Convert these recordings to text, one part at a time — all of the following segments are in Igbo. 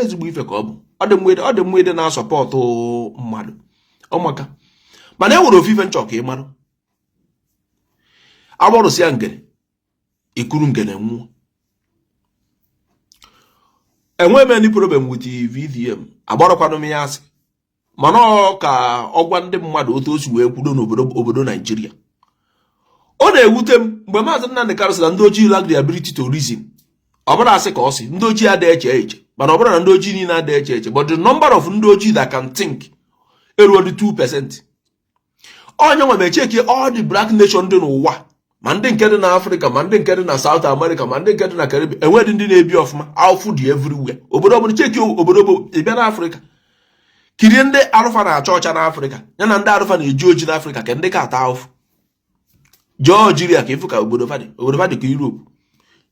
ezigbo ife ka ọ bụ ọ dị mwede na sọpọtụ mmadụ ọmaka mana e nwere ofufe nchọ ka ị mara agbọrụsịa ngene ikuru ngene nwụọ enwe m any problem with VDM agbarakwanụ m ya asị mana ọ ka ọgwa ndị mmadụ otu o si wee kwudo n'obodo Naijiria ọ na-ewute m mgbe Maazị Nnamdi Kanu sị na ndị ojii lack the ability to reason ọ bụrụ asị ka ọ sị ndị ojii adịghị eche eche mana ọ bụrụ na ndị ojii niile adịghị eche eche but the number of ndị ojii that can think eruo dị 2%. onye nwe mecheki all the black nation dị n'ụwa ma ndị nke dị na Afrịka ma ndị nke dị na South America ma ndị nke dị na Caribbean enweghị ndị na-ebi ọfụma awụfụ dị everywhere obodo ọbụla cheki obodo ịbịa na Afrịka kirie ndị arụfa na-acha ọcha na Afrịka ya na ndị arụfa na-eji oji na Afrịka ka ndị ka ata awụfụ jee Algeria ka ịfụ ka obodo fadị ka Europe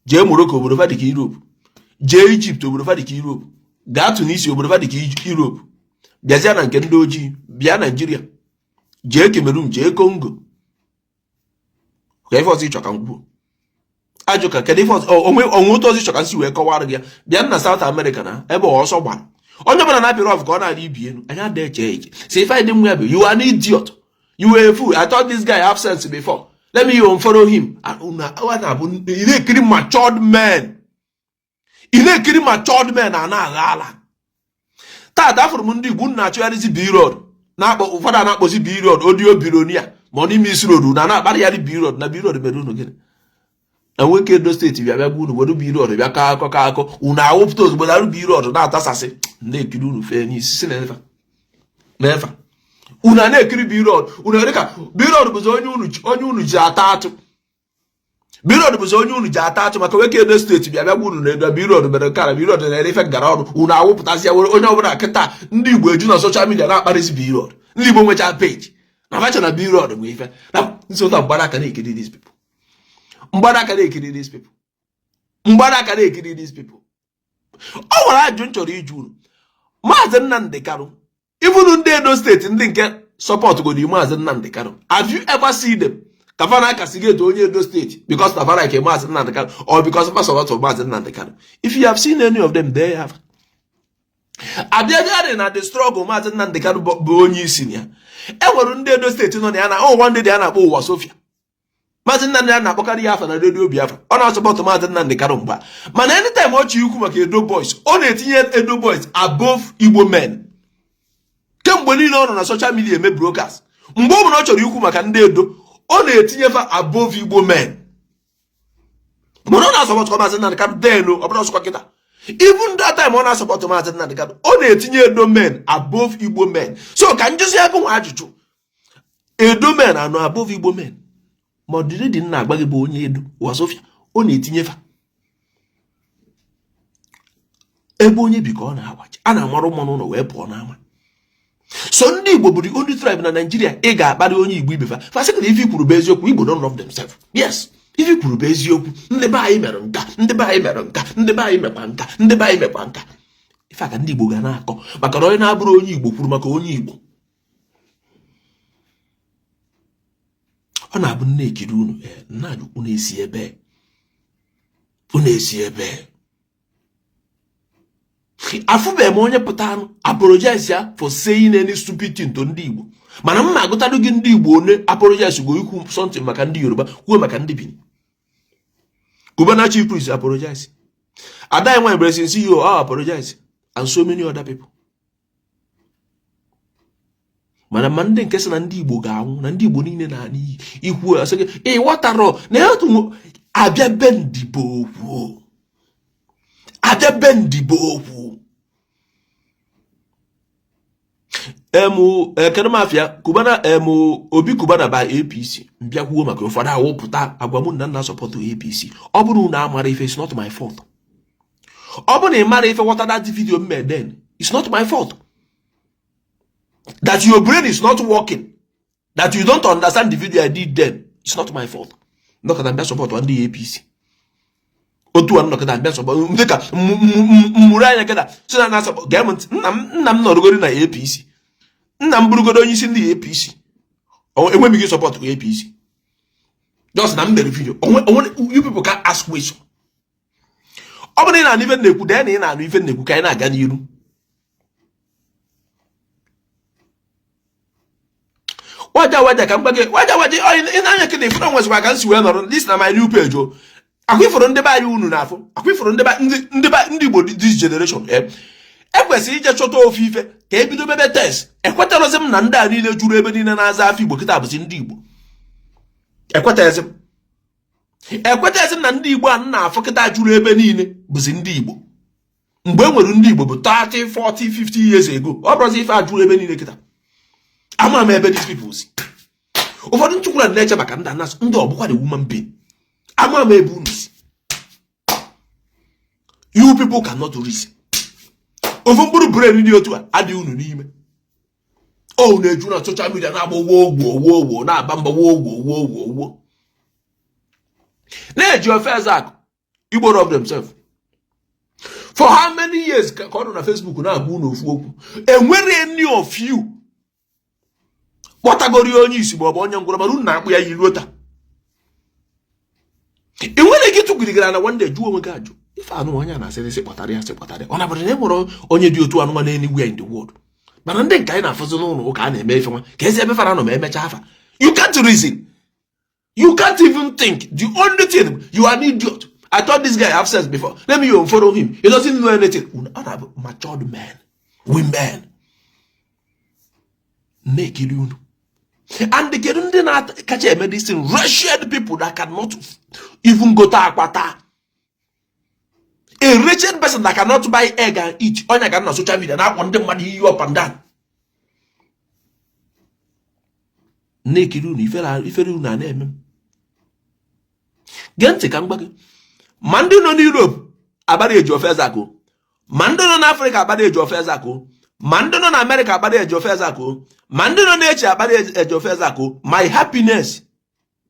jee Morocco obodo fadị ka Europe jee Egypt obodo fadị ka Europe gaa Tunisia obodo fadị ka Europe bịazịa na nke ndị ojii bịa Nigeria jee Cameroon jee Congo ka ife ọzọ ịchọ ka ngwuo ajụ ka kedụ ife ọzọ onwe otu ọzọ ịchọ ka nsi wee kọwara gị ya bịa na South America na ebe ọsọ gbara onye ọbụla na-apịrị ọf ka ọ na-adị ibi elu anyị ada eche eche si ife dị mma bụ you are an idiot you were a fool I thought this guy have sense before let me unfollow him ị na-ekiri matured men a na-agha ala taata afụrụ m ndị Igbo na-achụgharịzi B-road ụfọdụ a na-akpọzi B-road audio bironia ma ọ n'ime isi road na-akparịgharị B-road na B-road mere unu gịnị na nwoke Edo steeti bịa gwa unu were B-road bịa kọ akọ unu awụpụta ozugbo na B-road na-atasasị na-ekiri unu fee n'isi si n'efa unu na-ekiri B-road unu dịka B-road bụzi onye unu ji ata atụ B-road bụzi onye unu ji ata atụ maka nwoke Edo steeti bịa gwa unu na Edo B-road mere kara B-road na-ere ife gara ọrụ unu awụpụtasị ya were onye ọbụla kịta ndị Igbo eju na soshal midia na-akparịzi B-road ndị Igbo nwechaa peji na facha na B-road bụ ife na nsota mgbadaka na-ekiri these people mgbadaka na-ekiri these people ọ nwere ajụ m chọrọ iju unu Maazị Nnamdi Kanu even ndị Edo steeti ndị nke support godi Maazị Nnamdi Kanu have you ever seen them ka fa na-akasị gị etu onye Edo steeti because na fara ike Maazị Nnamdi Kanu or because of support of Maazị Nnamdi Kanu? If you have seen any of them, there you have. Abịagharị na the struggle Maazị Nnamdi Kanu bụ onye isi ya enwere ndị Edo steeti nọ na ya na one day a na-akpọ Ụwa Sofia Maazị Nnamdi ya na-akpọkarị ya afa na redio Biafra ọ na-asọpọtụ Maazị Nnamdi Kanu mgba mana anytime ọ chọrọ ikwu maka Edo boys ọ na-etinye Edo boys above Igbo men kemgbe niile ọ nọ na social media eme broadcast mgbe ọ bụla ọ chọrọ ikwu maka ndị Edo ọ na-etinye fa above Igbo men mana ọ na-asọpọtụ Maazị Nnamdi Kanu denu ọ bụla ọsọkwa kịta even that time ọ na-asọpọtụ Maazị Nnamdi Kanu ọ na-etinye Edo men above Igbo men so ka njụzi ebe nwa ajụjụ Edo men anọ above Igbo men ma ọdịrị dị nna agba gị bụ onye Edo Ụwa Sofia ọ na-etinye fa ebe onye bi ka ọ na-agbachi a na-amara ụmụ n'ụlọ wee pụọ n'ama so ndị Igbo bụ the only tribe na Nigeria ị ga-akparị onye Igbo ibe fa fasị na ife kwuru bụ eziokwu Igbo don't love themselves. Yes, ife kwuru bụ eziokwu ndị be anyị mere nka ndị be anyị mere nka ndị be anyị mekwa nka ndị be anyị mekwa nka ife aka ndị Igbo ga na-akọ maka na onye na-abụrụ onye Igbo kwuru maka onye Igbo ọ na-abụ nne ekiri unu nna unu esi ebe afụbeghị m onye pụta anụ apologize ya for saying any stupid thing to ndị Igbo mana m na-agụtadụ gị ndị Igbo one apologize go ikwu something maka ndị Yoruba kwuo maka ndị Benin Cubana chief priest apologize Ada Nwaanyị Blessing CEO apologize and so many other people mana ma ndị nke sị na ndị Igbo ga-anwụ na ndị Igbo niile na n'iyi ikwu asị gị ịghọtarọ na ya otu abịa be ndibo okwu kedu mafia Cubana Obi Cubana ba APC mbịakwuo maka ụfọdụ awụpụta agwa mụ na nna sọpọtụ APC ọ bụrụ na amara ife it's not my fault ọ bụrụ na ị mara ife wọta that video m made then it's not my fault that your brain is not working that you don't understand the video I did then it's not my fault ndọkọta mbịa sọpọtụ ndị APC otu a nnọkọta mbịa sọpọtụ ndị ka mmụrụ anya keda so na na-asọpọtụ gee m ntị nna m nọrọgori na APC nna m bụrụgodo onye isi ndị APC enwe m ike sọpọtụ APC just na m mere video you people can ask question ọ bụrụ na ife na-ekwu dee na ị na-anụ ife na-ekwu ka anyị na-aga n'iru. waja ka mgba gị waja ị na-anya ka na ifuru nwezikwa ka nsi wee nọrọ this na my new page o. Akwụfụrụ ndị be anyị unu n'afọ, akwụfụrụ ndị Igbo this generation ekwesịrị ije chọta ofe ife ka ebido mebe test. Ekwetarọzi m na ndị a niile juru ebe niile na-aza afọ Igbo kịta bụzi ndị Igbo. Ekwetaghịzi m na ndị Igbo a na-afọ kịta juru ebe niile bụzi ndị Igbo. Mgbe e nwere ndị Igbo bụ 30, 40, 50 years ago, ọ bụrụzi ife a juru ebe niile kịta. Ama m ebe these people si. Ụfọdụ nchukwura na-eche maka ndị anasụ ndị ọbụkwa the woman being. Ama m ebe unu si. You people cannot reason. Ofu mkpụrụ brain dị otu a adịghị unu n'ime. O na-eju na social media na-agba wo na-aba mba wo. Na-eji ofe Ezak Igbo rob themselves. For how many years ka ọ nọ na Facebook na-agba unu ofu okwu? Enwere any of you kpọtagori onye isi ma ọ bụ onye ngwụrụ mara unu na-akpụ ya yiruo taa. I nwere ike tụgirigara na one day jụọ onwe gị ajụ. Ife anụ onye na-asịrị sị kpọtara ya. Ọ na-abụrụ na enwere onye dị otu anụmanụ anywhere in the world. Mana ndị nke anyị na-afụzi n'ụlọ ụka a na-eme ife nwa ka ezi ebe fara nọ ma emecha afa. You can't reason. You can't even think. The only thing, you are an idiot. I thought this guy have sex before. Let me unfollow him. He doesn't know anything. Matured men, women, naked you. And the Kerundi not catch a medicine, wretched people that cannot even go to Akwata. A wretched person that cannot buy egg and eat on a social media, not want the money you up and down. Naked you, if you na name. Gente come back. Mando no Europe, about age of Ezako. Mando no Africa, about age of Ezako. Mando no America, about age of Ezako. Mando no nature, about age of Ezako. My happiness,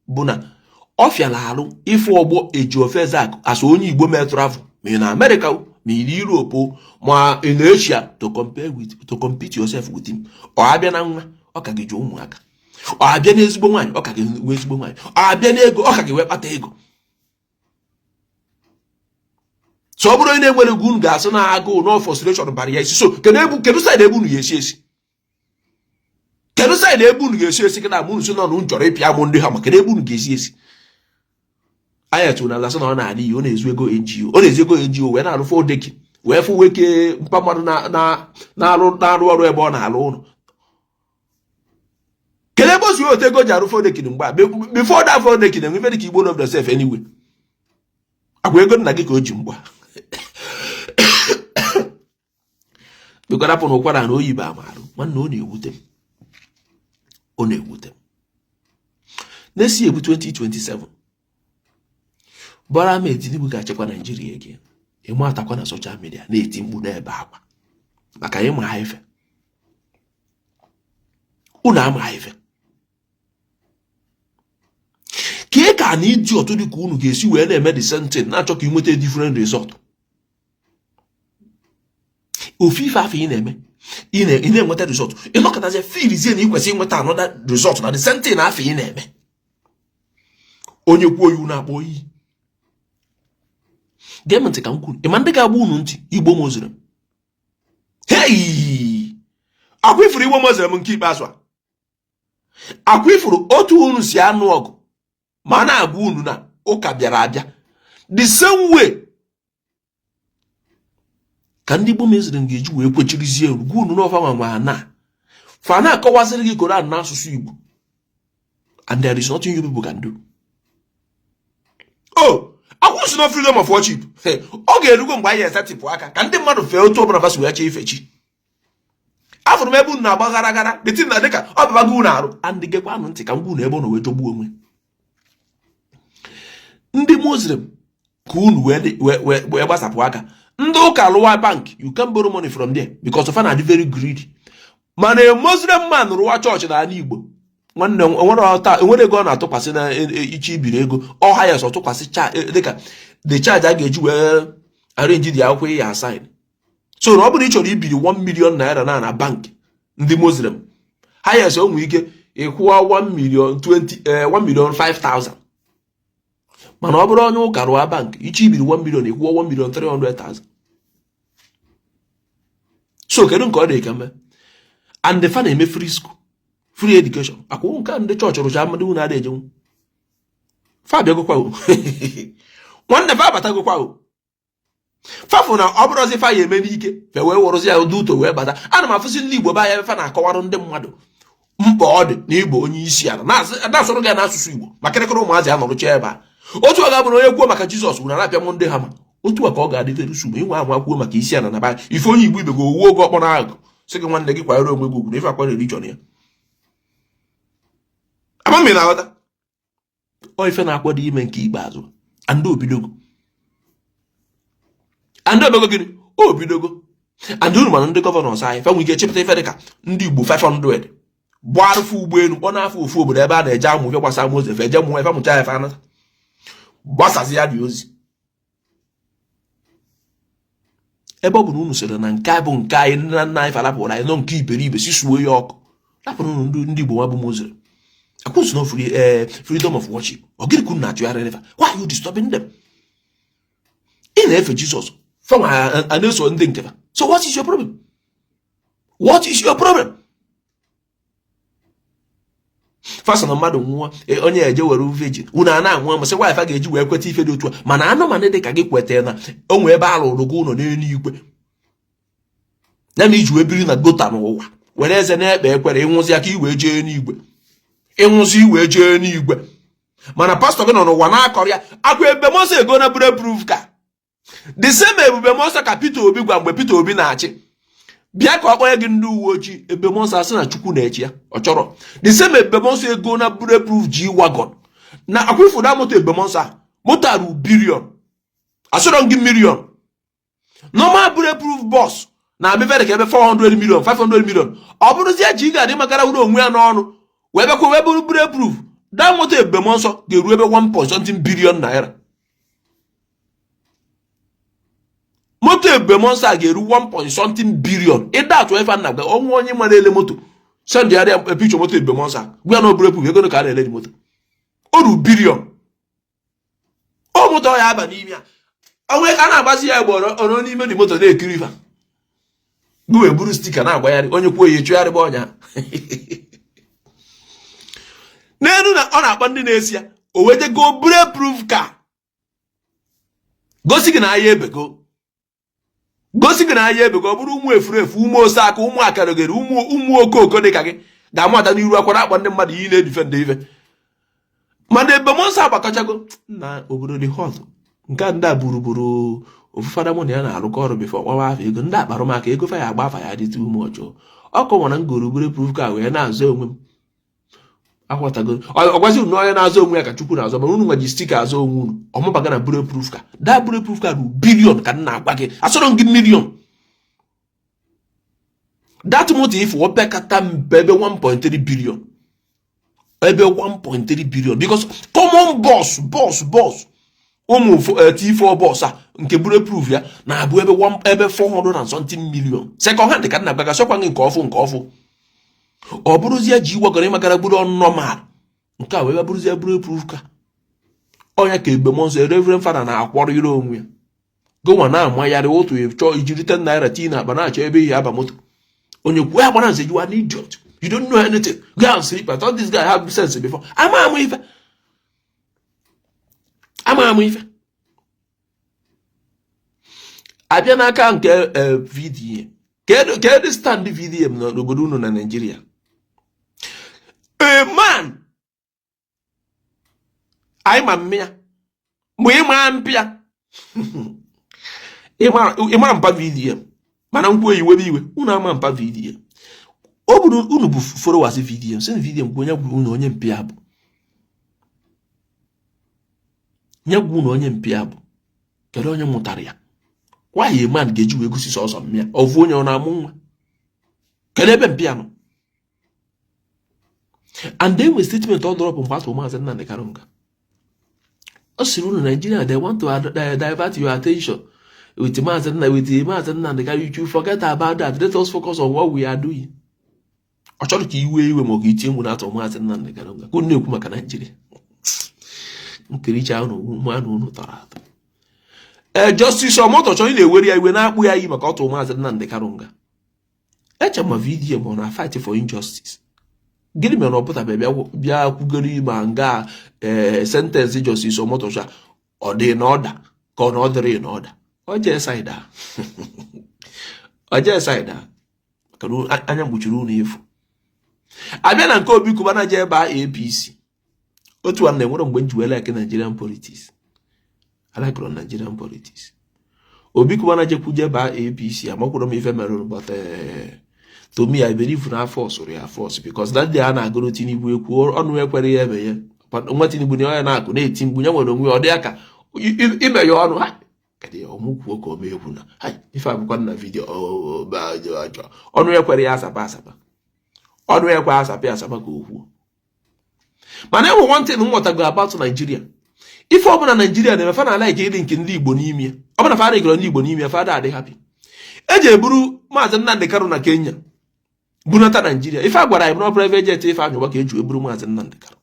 Buna. Off your lalo, if obo age of Ezako, as only Igbo may travel. Me in America, me in Europe, more in Asia to compete yourself with him. Or Abiana, Okagijo Mwaka. Or Abianes Boman, Okagi West Boman. Or Abianego, Okagi Wepatego. So ọ bụrụ onye nwere gun gas na agụ no frustration barrier isi so kedu side ebu nu yesi esi kedu side ebu nu yesi esi kada mu nso no njọrọ ịpịa mụ ndị ha ma kedu ebu nu yesi esi ayatu na lasa na ọ na-adị ihe ọ na-ezu ego NGO ọ na-ezu ego NGO wee na-arụ fọ deki wee fụ weke mpa mmadụ na-arụ ọrụ ebe ọ na-alụ ụlọ kedu ebe o si ote ego ji arụ fọ deki mgbe before that fọ deki na nwe dị ka Igbo love themselves anyway agwa ego nna gị ka o ji mgba because happen ụkwara na oyibo amarụ nwanne ọ na-ewute m n'esi ebu 2027 Bola Ahmed Tinubu ga-achịkwa Nigeria again. Ịmụ atakwa na social media na-eti mkpu n'ebe akwa maka ịma ha ife unu ama ha ife ka ka na idiot dị ka unu ga-esi wee na-eme the same thing na-achọ ka ị nweta different result. Ofife afọ ị na-eme ị na-enweta result ịnọkọtazie filizie na ị kwesịrị ịnweta another result na the same thing afọ ị na-eme. Onye kwuo iwu na-akpọ iyi gem ntị ka m kwuru ịma ndị ga-agba unu ntị Igbo Muslim. Hey, akwụfuru Igbo Muslim nke ikpeazụ a akwụfuru otu unu si anụ ọgụ ma na-agwa unu na ụka bịara abịa the same way ka ndị Igbo Muslim ga-eji wee kwechirizie gwa unu n'ọfa ma na fa na-akọwasịrị gị Koran n'asụsụ Igbo and there is nothing you people can do. Oh, I want no freedom of worship. Ọ ga-erugo mgbe anyị esetipụ aka ka ndị mmadụ fee otu ọbụla basi wee chee ife chi. Afụrụ m ebe unu na-agba gara gara detin na dịka ọ babago unu arụ and gekwa anụ ntị ka ngwa unu ebe unu wee jọgbuo onwe. Ndị Muslim ka unu wee gbasapụ aka. Ndị ụka lụwa bank, you can borrow money from there because of na dị very greedy. Mana a Muslim man rụwa chọọchị na ala Igbo nwanne enwere ego ọ na-atụkwasị na iche ibiri ego ọha ya so tụkwasị dịka the charge a ga-eji wee arrange dị akwụkwọ ya assign. So na ọ bụrụ ị chọrọ ibiri 1 million naira na bank ndị Muslim ha ya so onwe ike ịkwụwa 1 million 5,000 mana ọ bụrụ onye ụka rụọ bank ichi ibiri 1 million ikwuo 1,300,000. So kedu nke ọ dị ka mme and the fan eme free school free education akwụ nke ndị chọọchị rụcha amadị unu adị ejenwu fa bịagokwa o nwanne fa abatagokwa o fafu na ọ bụrụ ozi fa ya eme n'ike fe wee wụrụzi ya ụdị ụtọ wee bata. Ana m afụsị ndị Igbo ba ya fa na-akọwarụ ndị mmadụ mkpa ọ dị na Igbo onye isi ala na-asụrụ gị n'asụsụ Igbo maka kịrịkịrị ụmụazị a nọrụcha ebe a. Otu ọ ga-abụ na onye kwuo maka Jizọs gwuru na-apịa m ndị ha ma otu a ka ọ ga-adịte nsogbu inwe anwa kwuo maka isi ala na ba ife onye Igbo ibe go owuo oge ọkpọrọ agụ sị gị nwanne gị kwanyere onwe gị ugwu na ife akwara religion ya. Ama na aghọta o ife na-akwado ime nke ikpeazụ andị obidogo gịnị obidogo andị unu mana ndị gọvanọs anyị fe nwe ike chepụta ife dịka ndị Igbo 500 gbarụfụ ụgbọelu ọ na-afọ ofu obodo ebe a na-eje amụ ife gbasara Mozef eje mụọ ife mụcha ya ife anata gbasazi ya dị ozi ebe ọ bụ na unu sịrị na nke bụ nke anyị nna nna anyị falapụrụ anyị nọ nke iberibe si suo ya ọkụ lapụrụ unu ndị Igbo nwa bụ Mozef akwụsị no freedom of worship ọ gịnị ka unu na-achụgharị river why are you disturbing them? Ị na-efe Jizọs fama a na-eso ndị nke so what is your problem? What is your problem? Fasa na mmadụ nwụọ onye eje were virgin unu a na-anwụ amasị wife a ga-eji wee kweta ife dị otu a mana anụmanụ dị ka gị kweta na onwe ebe a lụrụ gị ụlọ n'eluigwe ya na iji wee biri na gota n'ụwa were eze na-ekpe ekwere ịnwụzi aka iwee jee n'igwe ịnwụzi iwee jee n'igwe mana pastọ gị nọ n'ụwa na-akọrọ ya akwa ebe Mose ego na bulletproof ka the same ebube Mose ka Peter Obi gwa mgbe Peter Obi na-achị bịa ka ọ kpọnye gị ndị uwe ojii ebe Mose asị na Chukwu na-echi ya ọ chọrọ the same ebe Mose ego na bulletproof G-Wagon na akwụfụda moto ebe Mose a moto arụ billion asịrọ gị million normal bulletproof bus na abịa ka ebe 400 million 500 million ọ bụrụzie ji ga-adị makara wuru onwe ya n'ọnụ wee bekwa wee bụrụ bulletproof da moto ebe Mose ga-eru ebe 1.something billion naira. Moto ebe Mose ga-eru 1.something billion ịda atụ efe na ọnwụ onye mara ele moto send ya picture moto ebe Mose gwa na bulletproof ego ka a na-ele moto oru billion o moto ya aba n'ime ya onwe ka na-agbazi ya egbe ọrụ n'ime dị moto na-ekiri ife gụwe buru stika na-agbagharị onye kwuo ya echugharịba ọnya n'elu na ọ na-akpa ndị na-esi ya o wete go bulletproof ka gosi gị na ahịa ebego ọ bụrụ ụmụ efurefu ụmụ osaka ụmụ akarogere ụmụ okoko dị ka gị ga-amata n'iru akwa na-akpa ndị mmadụ iyi na-edifend ife mana ebe Mose agbakọchago na obodo dị hot nke a ndị a buru ofufada mụ na ya na-arụkọ ọrụ bifo ọnwa afọ ego ndị akparụmaka ego fa ya agba afa ya dịtụ ume ọjọọ ọkụ nwara ngoro bulletproof ka wee na-azụ onwe m akwatago ọgwazi unu onye na-azụ onwe ya ka Chukwu na-azụ mana unu nweji stika azụ onwe unu ọmụbaga na bulletproof ka da bulletproof ka ru billion ka nna agwa gị asọrọ gị million that moto if opekata mbe ebe 1.3 billion ebe 1.3 billion because common boss ụmụ T4 boss a nke bulletproof ya na-abụ ebe 400 and something million second hand ka nna agwa gị sọkwa gị nke ọfụ ọ bụrụzie G-Wagon ịmakara bụrụ normal nke a wee bụrụzie bulletproof ka onye ka ebe Mose Reverend Father na-akwọrọ ire onwe ya gụnwa na-amagharị otu chọọ ijiri 10 naira tii na akpa na-achọ ebe ihe aba moto onye kwuo ya gbara nze you are an idiot you don't know anything go and sleep. I thought this guy had sense before. ama amụ ife abịa n'aka nke VDM kedu stand VDM n'obodo unu na Nigeria. A man anyị ma mmịa mgbe ịma mpịa ịma mpa VDM mana nkwu iwe unu ama mpa VDM ọ bụrụ unu bụ followers VDM sị VDM bụ onye gwuru unu onye mpịa bụ kedu onye mụtara ya why a man ga-eji wee gosi sọsọ mmịa ọvụ onye ọ na-amụ nwa kedu ebe mpịa nọ. And then with statement all drop on part of Maazị Nnamdi Kanu. Nigeria, they want to divert your attention with Maazị Nnamdi Kanu. You forget about that. Let us focus on what we are doing. Ọchọrọ ka iwe ma ọ ga-etinye mụ n'atọ Maazị Nnamdi Kanu. Ka na-ekwu maka Nigeria. nkericha unu tara atọ Justice Omotocho na-ewere ya iwe na-akpụ ya iyi maka ọtụ Maazị Nnamdi Kanu nga eche ma vidiyo ma ọ na fight for injustice gịnị mere ọ pụtabe bịa kwugoro ma nga sentence Justice Omotocho ọ dị n'ọda ka ọ na ọ dịrị n'ọda ọ jee saịda maka anya mgbuchiri unu efu abịa na nke Obi Kubana jee baa APC otu nwanne nwere mgbe njiwe like Nigerian politics alakọrọ Nigerian politics Obi Kubana jekwu baa APC amakwụrụ m ife mere but to me I believe na force or ya force because that day a na-agụrụ Tinubu ekwu ọnụ ekwere ya ebe ya nwa Tinubu na onye na-akụ na-eti mgbu ya nwere onwe ọ dị aka ime ya ọnụ ha kadị ọmụkwuo ka omegwu na ife abụkwa na vidio ọnụ ekwere ya asapa ọnụ ekwe asapa ka okwu mana enwe one thing nghọtago about Nigeria ife ọbụla Nigeria na-eme fa na like ịdị nke ndị Igbo n'ime ya ọbụla fa na-egoro ndị Igbo n'ime ya fa adị happy eji eburu Maazị Nnamdi Kanu na Kenya bunata Nigeria ife agwara anyị na private jet ife anyụwa ka eji eburu Maazị Nnamdi Kanu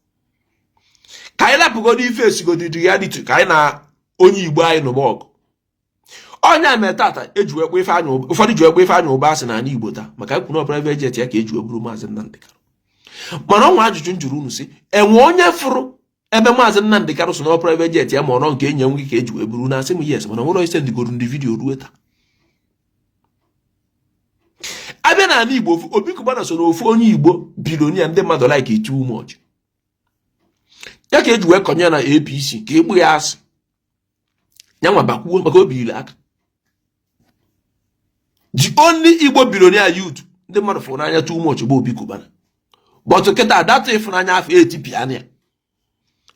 ka anyị lapụgodo ife esigodo ya dịtụ ka anyị na onye Igbo anyị nụba ọgụ onye a mee tata ejiwekwa ife anya ụfọdụ jiwekwa ife anya ụba asị na ala Igbo taa maka ekwu na private jet ya ka eji eburu Maazị Nnamdi Kanu mana ọnwa ajụjụ njụrụ unu si enwe onye fụrụ ebe Maazị Nnamdi Kanu so na private jet ya ma ọ nọ nke enye nwe ka eji eburu na asị m yes mana nwere ise ndigoro ndị vidiyo ruo taa abịa na ala Igbo Obi Kubana so na ofu onye Igbo bilonia ndị mmadụ like too much ya ka eji wee konye na APC ka egbu ya asị ya nwa bakwuo maka obi ile aka the only Igbo billionaire youth ndị mmadụ fụrụ n'anya too much bụ Obi Kubana but kịta data ịfụnanya afọ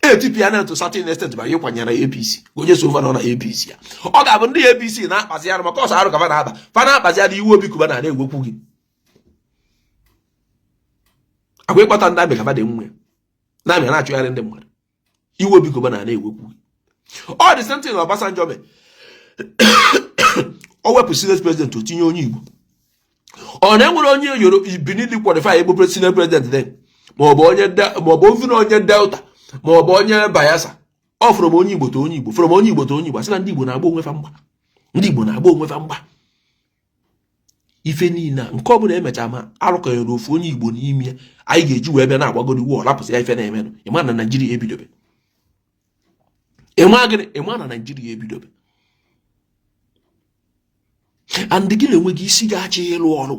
etipiana to certain extent ba ịkwanyere APC onye so nọ na APC ya ọ ga-abụ ndị APC na-akpazi arụ maka ọsọ arụ ka na-aba fa na-akpazi arụ iwu Obi Kubana na-egwekwu gị agwa ịkpata ndị abịa ka dị nwe na-amị na-achụgharị ndị mmadụ iwu Obi Kubana na-egwekwu gị ọ dị something na Obasanjo me o wepụ senate president o tinye onye Igbo ọ na-enwere onye Benin dị qualify ebe senate president then ma ọ bụ onye Delta ma ọ bụ onye Bayelsa ọ fụrụ m onye Igbo to onye Igbo fụrụ m onye Igbo to onye Igbo asị na ndị Igbo na-agba onwe fa mgba ndị Igbo na-agba onwe fa mgba ife niile nke ọ bụla emecha ma arụkọnyere ofu onye Igbo n'ime ya anyị ga-eji wee bịa na-agbagoro iwu ọlapụsị ya ife na-emenụ ịma na Naijiria ebidobe ịma na Naijiria ebidobe and gị na-enweghị isi ga-achị ịlụ ọrụ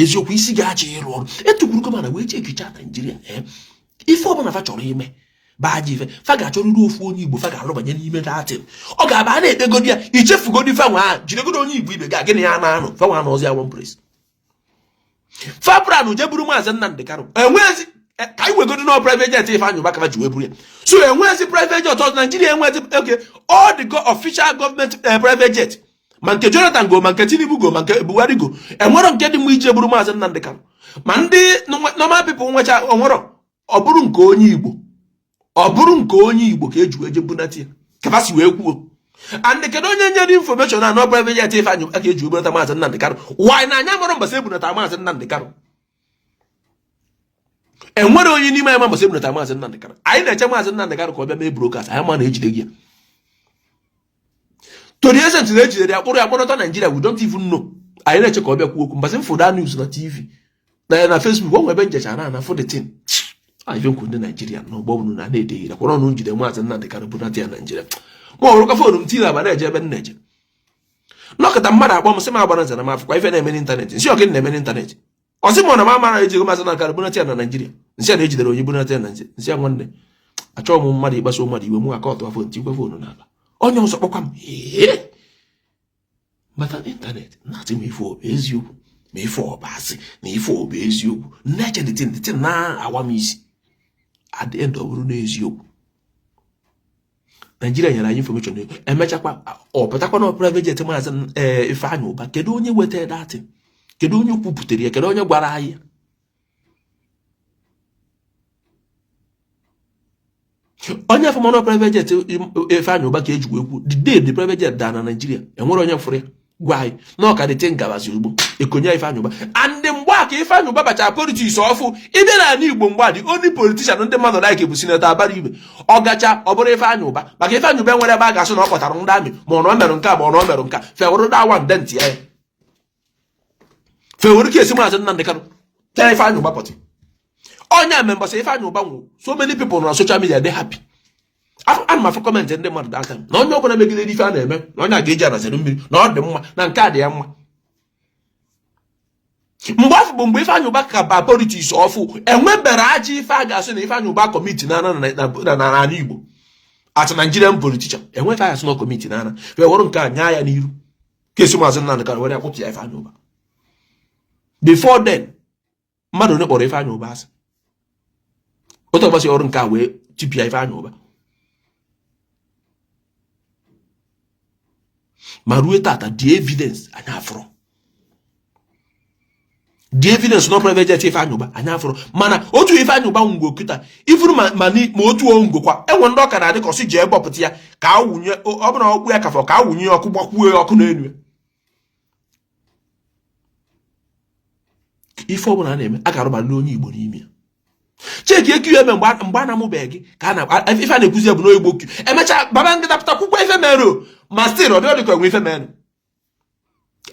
eziokwu isi ga-achị ịlụ ọrụ etukwuru gọvanọ wee chekicha Naijiria ife ọbụla fa chọrọ ime baji ife fa ga-achọrịrị ofu onye Igbo fa ga-alụbanye n'ime datin ọ ga-aba a na-ekpegodi ya ichefugodi fa nwa ahụ jidegodo onye Igbo ibe ga gịnị ya na-anụ fa nwa n'ọzi ya one place fa pụranụ je buru Maazị Nnamdi Kanu enwezi ka anyị wegodi na private jet ife anyụ baka ji wee buru ya so enwezi private jet ọzọ Nigeria enwezi okay all the official government private jet ma nke Jonathan go ma nke Tinubu go ma nke Buhari go enwero nke dị mma ije buru Maazị Nnamdi Kanu ma ndị normal people nwecha onwero ọ bụrụ nke onye Igbo ka eji eje bunata ya ka si wee kwuo and kedu onye nyere information na private jet ife anyụ aka eji bunata Maazị Nnamdi Kanu why na anya mara mbasa ebunata Maazị Nnamdi Kanu enwere onye n'ime anyị mbasa ebunata Maazị Nnamdi Kanu anyị na-eche Maazị Nnamdi Kanu ka ọ bịa mee broadcast anyị ma na-ejide gị ya to the extent na ejidere ya kpụrụ ya kpọrọta Nigeria we don't even know anyị na-eche ka ọ bịa kwuo okwu mbasị mfoda news na TV na Facebook o nwebe njecha na for the thing anyị nkwu ndị Nigeria na ọgbọ bụrụ na na-edeghị kwọrọ ọnụ njide Maazị Nnamdi Kanu bunata ya Nigeria ma ọ bụrụ ka fonu m tiri aba na-eje ebe nneje nọkọta mmadụ akpọ m sị m agbara nzana m afụkwa ife na-eme n'ịntanetị nsị ọgị na-eme n'ịntanetị ọ sị m na m amara ejego Maazị Nnamdi Kanu bunata ya na Nigeria nsị a na-ejidere onye bunata ya na Nigeria nsị a nwanne achọghị m mmadụ ịkpaso mmadụ iwe mụ aka ọtụ fon tikwe fonu n'ala onye ọzọ kpọkwa m maka n'ịntanetị na-atị m ife ọbụ eziokwu ma ife ọbụ asị na ife ọbụ eziokwu na-eche dịtị na-awa m isi at the end ọ bụrụ n'eziokwu Nigeria nyere anyị information emechakwa ọ pụtakwa na private jet Maazị Ifeanyị Ụba kedu onye wetara datị kedu onye kwupụtara ya kedu onye gwara anyị onye afọmanụ private jet Ifeanyị Ụba ka ejikwa ekwu the day the private jet daa na Nigeria enwere onye fụrụ ya gwa anyị na ọka dịte ngabazi ugbo ekonye Ifeanyị Ụba and mgbe maka Ifeanyi Uba bacha politics ọfụ ibe na ala Igbo mgbadị only politician ndị mmadụ like bụ Senator Abara Ibe ọ gacha ọ bụrụ Ifeanyi Uba maka Ifeanyi Uba nwere ebe a ga-asụ na ọ kpọtara ndị amị ma ọ mere nke a ma ọ mere nka fewere dawa ndentị ya fewere ka esi maazị Nnamdi Kanu tell Ifeanyi Uba pọtị onye members Ifeanyi Uba nwụ so many people on social media they happy ana m afọ kọmentị ndị mmadụ aka na onye ọbụla megidere ife a na-eme na onye a ga-eji anazere mmiri na ọ dị mma na nke a dị ya mma mgbe afọ bụ mgbe Ifeanyi Uba ka ba politics ọfụ enwebere aja ife a ga-asị na Ifeanyi Uba kọmiti n'ala Igbo at Nigerian politician enwefe a gasị na kọmiti n'ana wewere nke a nya ya n'iru kesi maazị Nnamdi Kanu were akpụpụ ya Ifeanyi Uba before then mmadụ onye kpọrọ Ifeanyi Uba asị otu ọgbasị ọrụ nke a wee tipịa Ifeanyi Uba ma ruo tata the evidence anya afụrụ the evidence no private jet Ifeanyi Uba anya afụrụ mana otu Ifeanyi Uba ngwo kịta ifuru ma otu ongo kwa enwe ndị ọka na-adị ka ọsị jee gbọpụta ya ka awụnye ọ bụla ọkpụ ya kafọ ka awụnye ọkụ gbakwuo ọkụ n'elu ife ọbụla na-eme a ga-arụbalị onye Igbo n'ime ya cheki ekiu eme mgbe a na-amụbeghị gị ka a ife a na-ekwuzi bụ n'oyigbo kiu emechaa Babangida pụta kwukwa ife mere ma stil ọ dịka enwe ife mere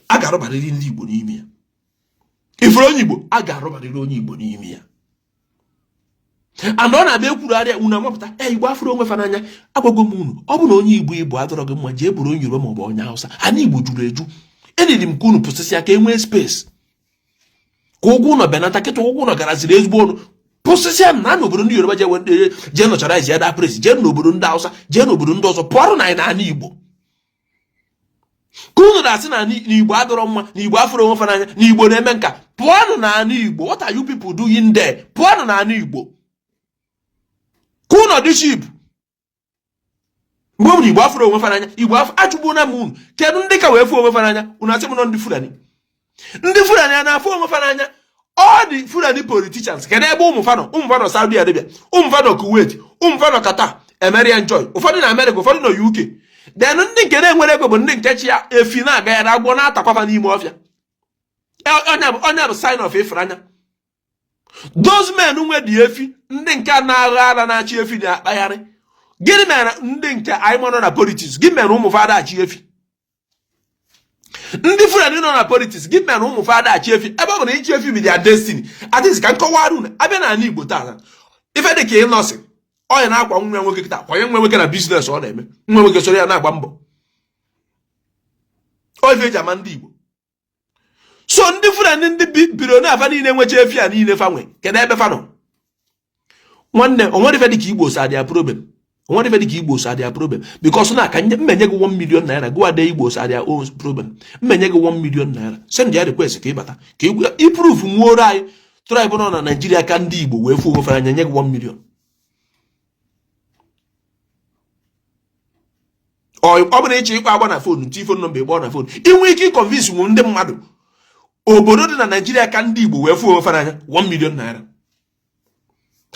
a ga-arụbalịrị ndị Igbo n'ime ya ifuru onye Igbo a ga-arụbalịrị onye Igbo n'ime ya and ọ na-abịa ekwurugharịa unu amapụta Igbo afụrụ onwe fa n'anya agwago m unu ọ bụ na onye Igbo adọrọ gị mma jee bụrụ onye Yoruba maọbụ onye Hausa ana Igbo juru eju eniri m ka unu pụsịsịa ka e nwee space ka ụgwọ ụlọ benata kịta ụgwọ ụlọ garaziri ezigbo ọnụ pụsịsịa na n'obodo ndị Yoruba jee nọchara ya da pres jee n'obodo ndị Hausa jee n'obodo ndị ọzọ pụọrụ na ana Igbo ka unu na-asị na Igbo adọrọ mma na Igbo afụrụ onwe fa n'anya na Igbo na-eme nka pụọnụ na ana Igbo what are you people doing there pụọnụ na ana Igbo ka unu dị ship mgbe ọ bụrụ Igbo afụrụ onwe fa n'anya Igbo achụgbuo na m unu kedu ndị ka wee fụ onwe fa n'anya unu asị m nọ ndị Fulani a na-afụ onwe fa n'anya all the Fulani politicians kedu ebe ụmụ fa nọ Saudi Arabia ụmụ fa nọ Kuwait ụmụ fa nọ Qatar American Joy ụfọdụ na America ụfọdụ nọ UK then ndị nke na-enwere ego bụ ndị nke chi ya efi na-aga ya na-agbọ na-atakwafa n'ime ọfịa onye bụ sign of Ifeanya those men nwe dị efi ndị nke na-agha ara na-achị efi na-akpagharị gịnị mere ndị nke anyị nọ na politics gị mere ụmụ fada achị efi ndị Fulani nọ na politics gị mere ụmụ fada achị efi ebe ọ bụ na ịchị efi bụ their destiny adịghị ka nkọwara unu abịa na ala Igbo taa ife dị ka ịnọsị onye na-akwa nwa nwoke kịta kwanye nwa nwoke na biznes ọ na-eme nwa nwoke soro ya na-agba mbọ oife eji ama ndị Igbo so ndị Fulani ndị biro na-afa niile nwecha efi a niile fa nwe kedu ebe fa nọ nwanne onwere ife dị ka Igbo sa dị problem onwere ife dị ka Igbo sa dị problem because na ka mmenye gị 1 million naira gụwa de Igbo sa dị own problem mmenye gị 1 million naira send ya request ka ịbata ka iprove nworo anyị tribe nọ na Nigeria ka ndị Igbo wee fụ ofe anya nye gị 1 million ọ bụ na ịchọ ịkpa agba na fonu ntị fonu nọmba ịgba na fonu inwe ike ịconvince nwe ndị mmadụ obodo dị na Nigeria ka ndị Igbo wee fụ ofe anya 1 million naira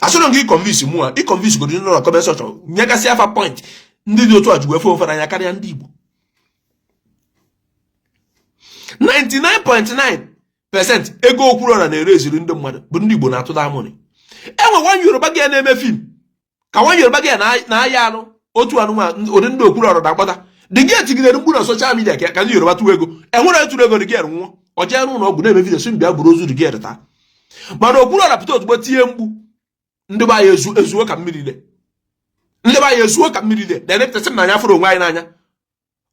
asọrọ gị convince mụ a ịconvince godo nọ na comment section nyegasị afa point ndị dị otu a ji wee fụ ofe anya karịa ndị Igbo 99.9% ego okwuru na-ere eziri ndị mmadụ bụ ndị Igbo na-atụ damoni enwe nwa Yoruba gị na-eme film ka nwa Yoruba gị na-aya anụ otu anụmanụ ụdị ndị okwuru na-akpọta dị gị etigidere mkpu na social media ka ndị Yoruba tụọ ego enwere etụrụ ego dị gị nwụọ ọ jee n'ụlọ ọgwụ na-eme vidio si mbịa bụrụ ozu dị gị taa mana okwuru pụta ozugbo tinye mkpu ndị be anyị ezuo ka mmiri de ndị be anyị ezuo ka mmiri de na-enepụtasị m na anya fụrụ onwe anyị n'anya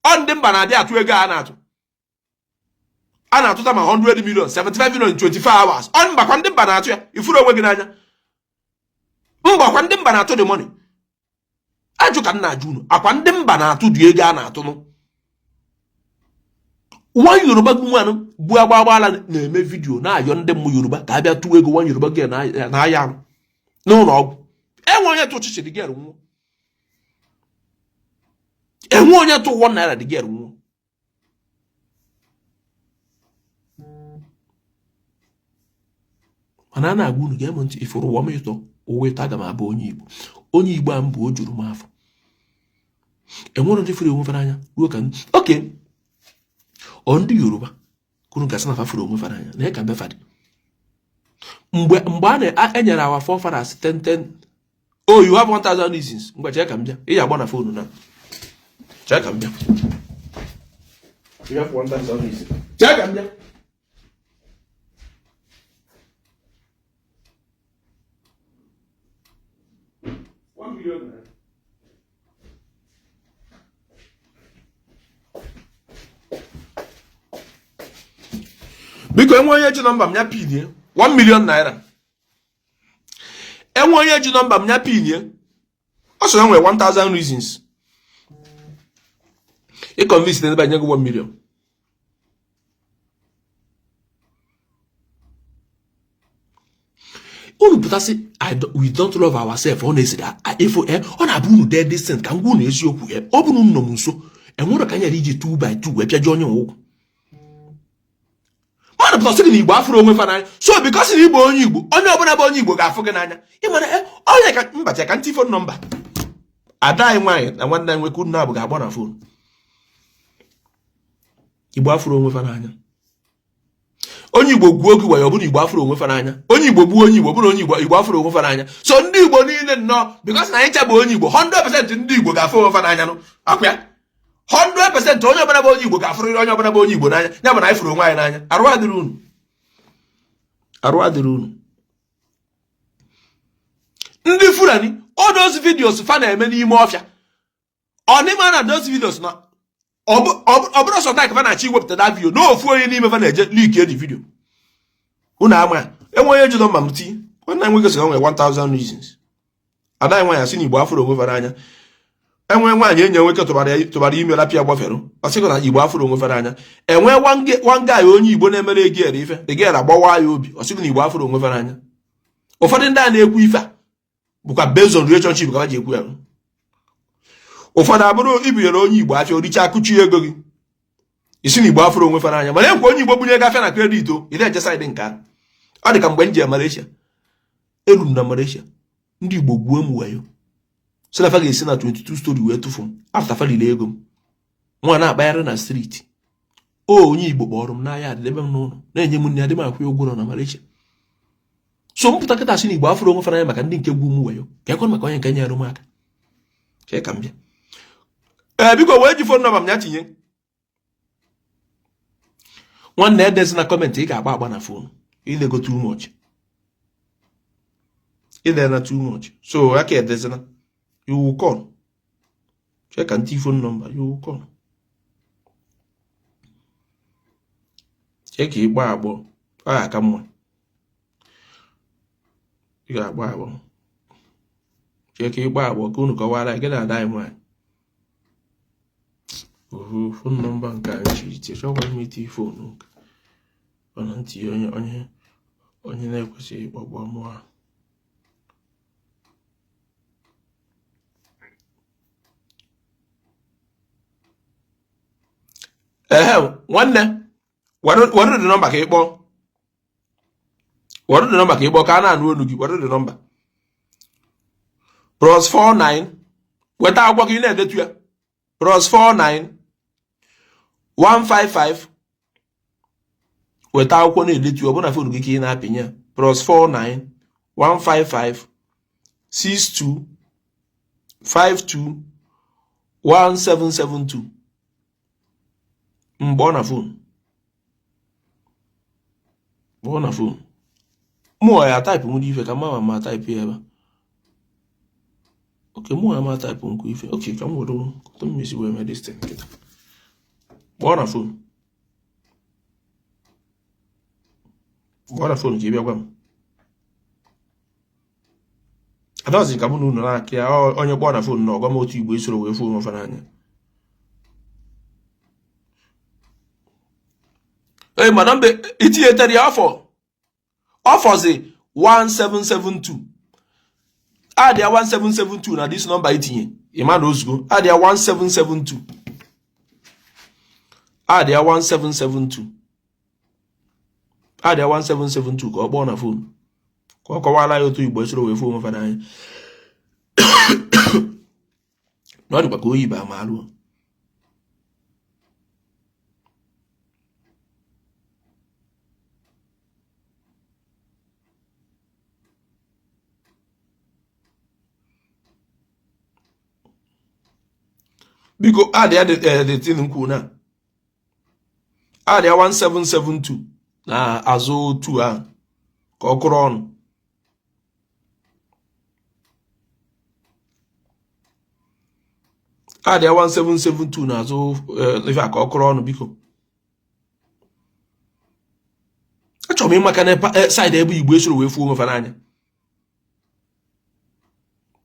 ọ ndị mba na-adị atụ ego a na-atụta ma 100 million 75 million 24 hours ọ mbakwa ndị mba na-atụ ya ifuru onwe gị n'anya mbakwa ndị mba na-atụ dị money ajụ ka nna ajụ unu akwa ndị mba na-atụ dị ego a na-atụnụ nwa Yoruba gị nwanụ bụ agbaala na-eme vidio na-ayọ ndị mmụ Yoruba ka a bịa tụọ ego nwa Yoruba gị na-aya arụ n'ụlọ ọgwụ enwe onye tụ ọchịchị dị gị nwụọ enwe onye tụ 1 naira dị gị nwụọ mana a na-agwa unu ga-eme ntị ifuru ụwa m ịtọ ụwa ịtọ aga m abụ onye Igbo a mbụ o juru m afọ enwere ndị furu onwe fara anya ruo ka ọ ndị Yoruba kwuru gasị na fa furu onwe fara anya na ka mbefa dị mgbe a enyere our forefathers 10. Oh, you have 1,000 reasons. Mgbe check am bịa. Ị agba na phone na. Check am bịa. You have 1,000 reasons. Check am bịa. $1 million. Biko enwe onye ji nọmba m nya pin $1 million. Enwe onye ji nọmba m nya pin ọ so enwe 1,000 reasons. Ị convince na ebe nye gị 1 million. Unu pụtasị we don't love ourselves honestly. If ọ na-abụ unu dead distant ka ngwa unu eziokwu ọ bụrụ unu nọ m nso enwere ka nyere iji 2 by 2 wee pịaji onye ụkwụ. Mmadụ pụtasị gị na Igbo afụrụ onwe fa n'anya. So because na Igbo onye Igbo onye ọbụla bụ onye Igbo ga-afụ gị n'anya. Ịmana onye ka mbacha ka ntị phone nọmba ada anyị nwaanyị na nwanne anyị nwoke unu abụ ga-agba na phone. Igbo afụrụ onwe fa n'anya. Onye Igbo gbuo oge wayo ọbụna Igbo afụrụ onwe fa n'anya. Onye Igbo gbuo onye Igbo ọbụna onye Igbo afụrụ onwe fa n'anya. So ndị Igbo niile nnọọ because na anyị chabụ onye Igbo 100% ndị Igbo ga-afụ onwe fa n'anya nụ. Akwa 100% onye ọbụla bụ onye Igbo ga-afụrụ onye ọbụla bụ onye Igbo n'anya. Ya bụ na anyị fụrụ onwe anyị n'anya. Arụ adịrị unu. Arụ adịrị unu. Ndị Fulani all those videos fa na-eme n'ime ọfịa. Ọ n'ime na those videos na ọ bụrụ sọ tak fa na-achị iwepụta da video n'ofu onye n'ime fa na-eje leak the video. Unu ama enwe onye ji nọmba m ti nwanne anyị nwoke sị onwe 1,000 reasons. Ada nwaanyị asị na Igbo afụrụ onwe fa n'anya. Enwe nwaanyị enye nwoke tụbara ime lapịa gbafere ọ sịkọ na Igbo afụrụ onwe fa n'anya. Enwe one guy onye Igbo na-emere egi ere ife the girl agbawa ya obi ọ sịkọ na Igbo afụrụ onwe fa n'anya. Ụfọdụ ndị a na-ekwu ife a bụkwa based on relationship ka ha ji ekwu ya. Ụfọdụ abụrụ ibinyere onye Igbo afịa oricha akụchi ego gị isi na Igbo afụrụ onwe fa n'anya mana ekwe onye Igbo bunye gafịa na kredit o ị na-eje saịdị nke a. Ọ dị ka mgbe m ji Malaysia elu m na Malaysia ndị Igbo gbuo m wayo so na fa ga-esi na 22 story wee tụfu m after fa lile ego m nwa na-akpagharị na street. Onye Igbo kpọrọ m n'ahịa adịdebe m n'ụlọ na-enye m nri adị m akwụ ụgwọ nọ na Malaysia. So m pụta kịta sị na Igbo afụrụ onwe fa n'anya maka ndị nke gbuo m wayo ka ekwe maka onye nke nyere m aka. Chee ka m bịa. Biko wee ji phone number m ya tinye. Nwanne edezi na comment ị ga-agba agba na phone. Ilego too much. Ile na too much. So aka edezi na you will call. Check and phone number you will call. Check ịgba agbọ. Ọ aka mma. Ị ga-agba agbọ. Check ịgba agbọ ka unu kọwara gị na ada anyị nwanyị. Phone number nke anyị chiri tie chọkwa m iti phone ọ na ntị onye na-ekwesịghị ịkpọgbu mụ a. Nwanne were the number ka ịkpọ. Were the number ka ịkpọ ka a na-anụ olu gị. Were the number +49 weta akwụkwọ gị na-edetu ya +49 155 weta akwụkwọ na-edetu ọ bụ na phone gị ka ị na-apịnye +49 155 62 52 1772 mgbe ọ na phone mụ ya type m dị ife ka ma type ya ebe. Okay, mụ ama type nkwu ife. Okay, ka m were to mmesi wee mee this thing kịta. Gbaa na phone ka ị bịa gwa m. Adazi ka mụ na unu na-akị ya onye gbaa na phone na ọgwa m otu Igbo esoro wee phone ọfa n'anya. Madam be itinyetere ya ọfọzi 1772. Add ya 1772 na this number itinye. Iman ozugbo. Add ya 1772. Add ya 1772. Add ya 1772 ka ọ kpọọ na phone. Ka ọ kọwara ya otu Igbo esoro wee phone ọfa n'anya. Na ọ dịkwa ka oyi ba ma alụ. Biko adia the thing nkwu na. Adia 1772 na azụ 2 a ka ọkụrụ ọnụ. Adia 1772 na azụ ife aka ọkụrụ ọnụ biko. Achọrọ m ịmaka na side ebe Igbo esoro wee fuo onwe fa n'anya.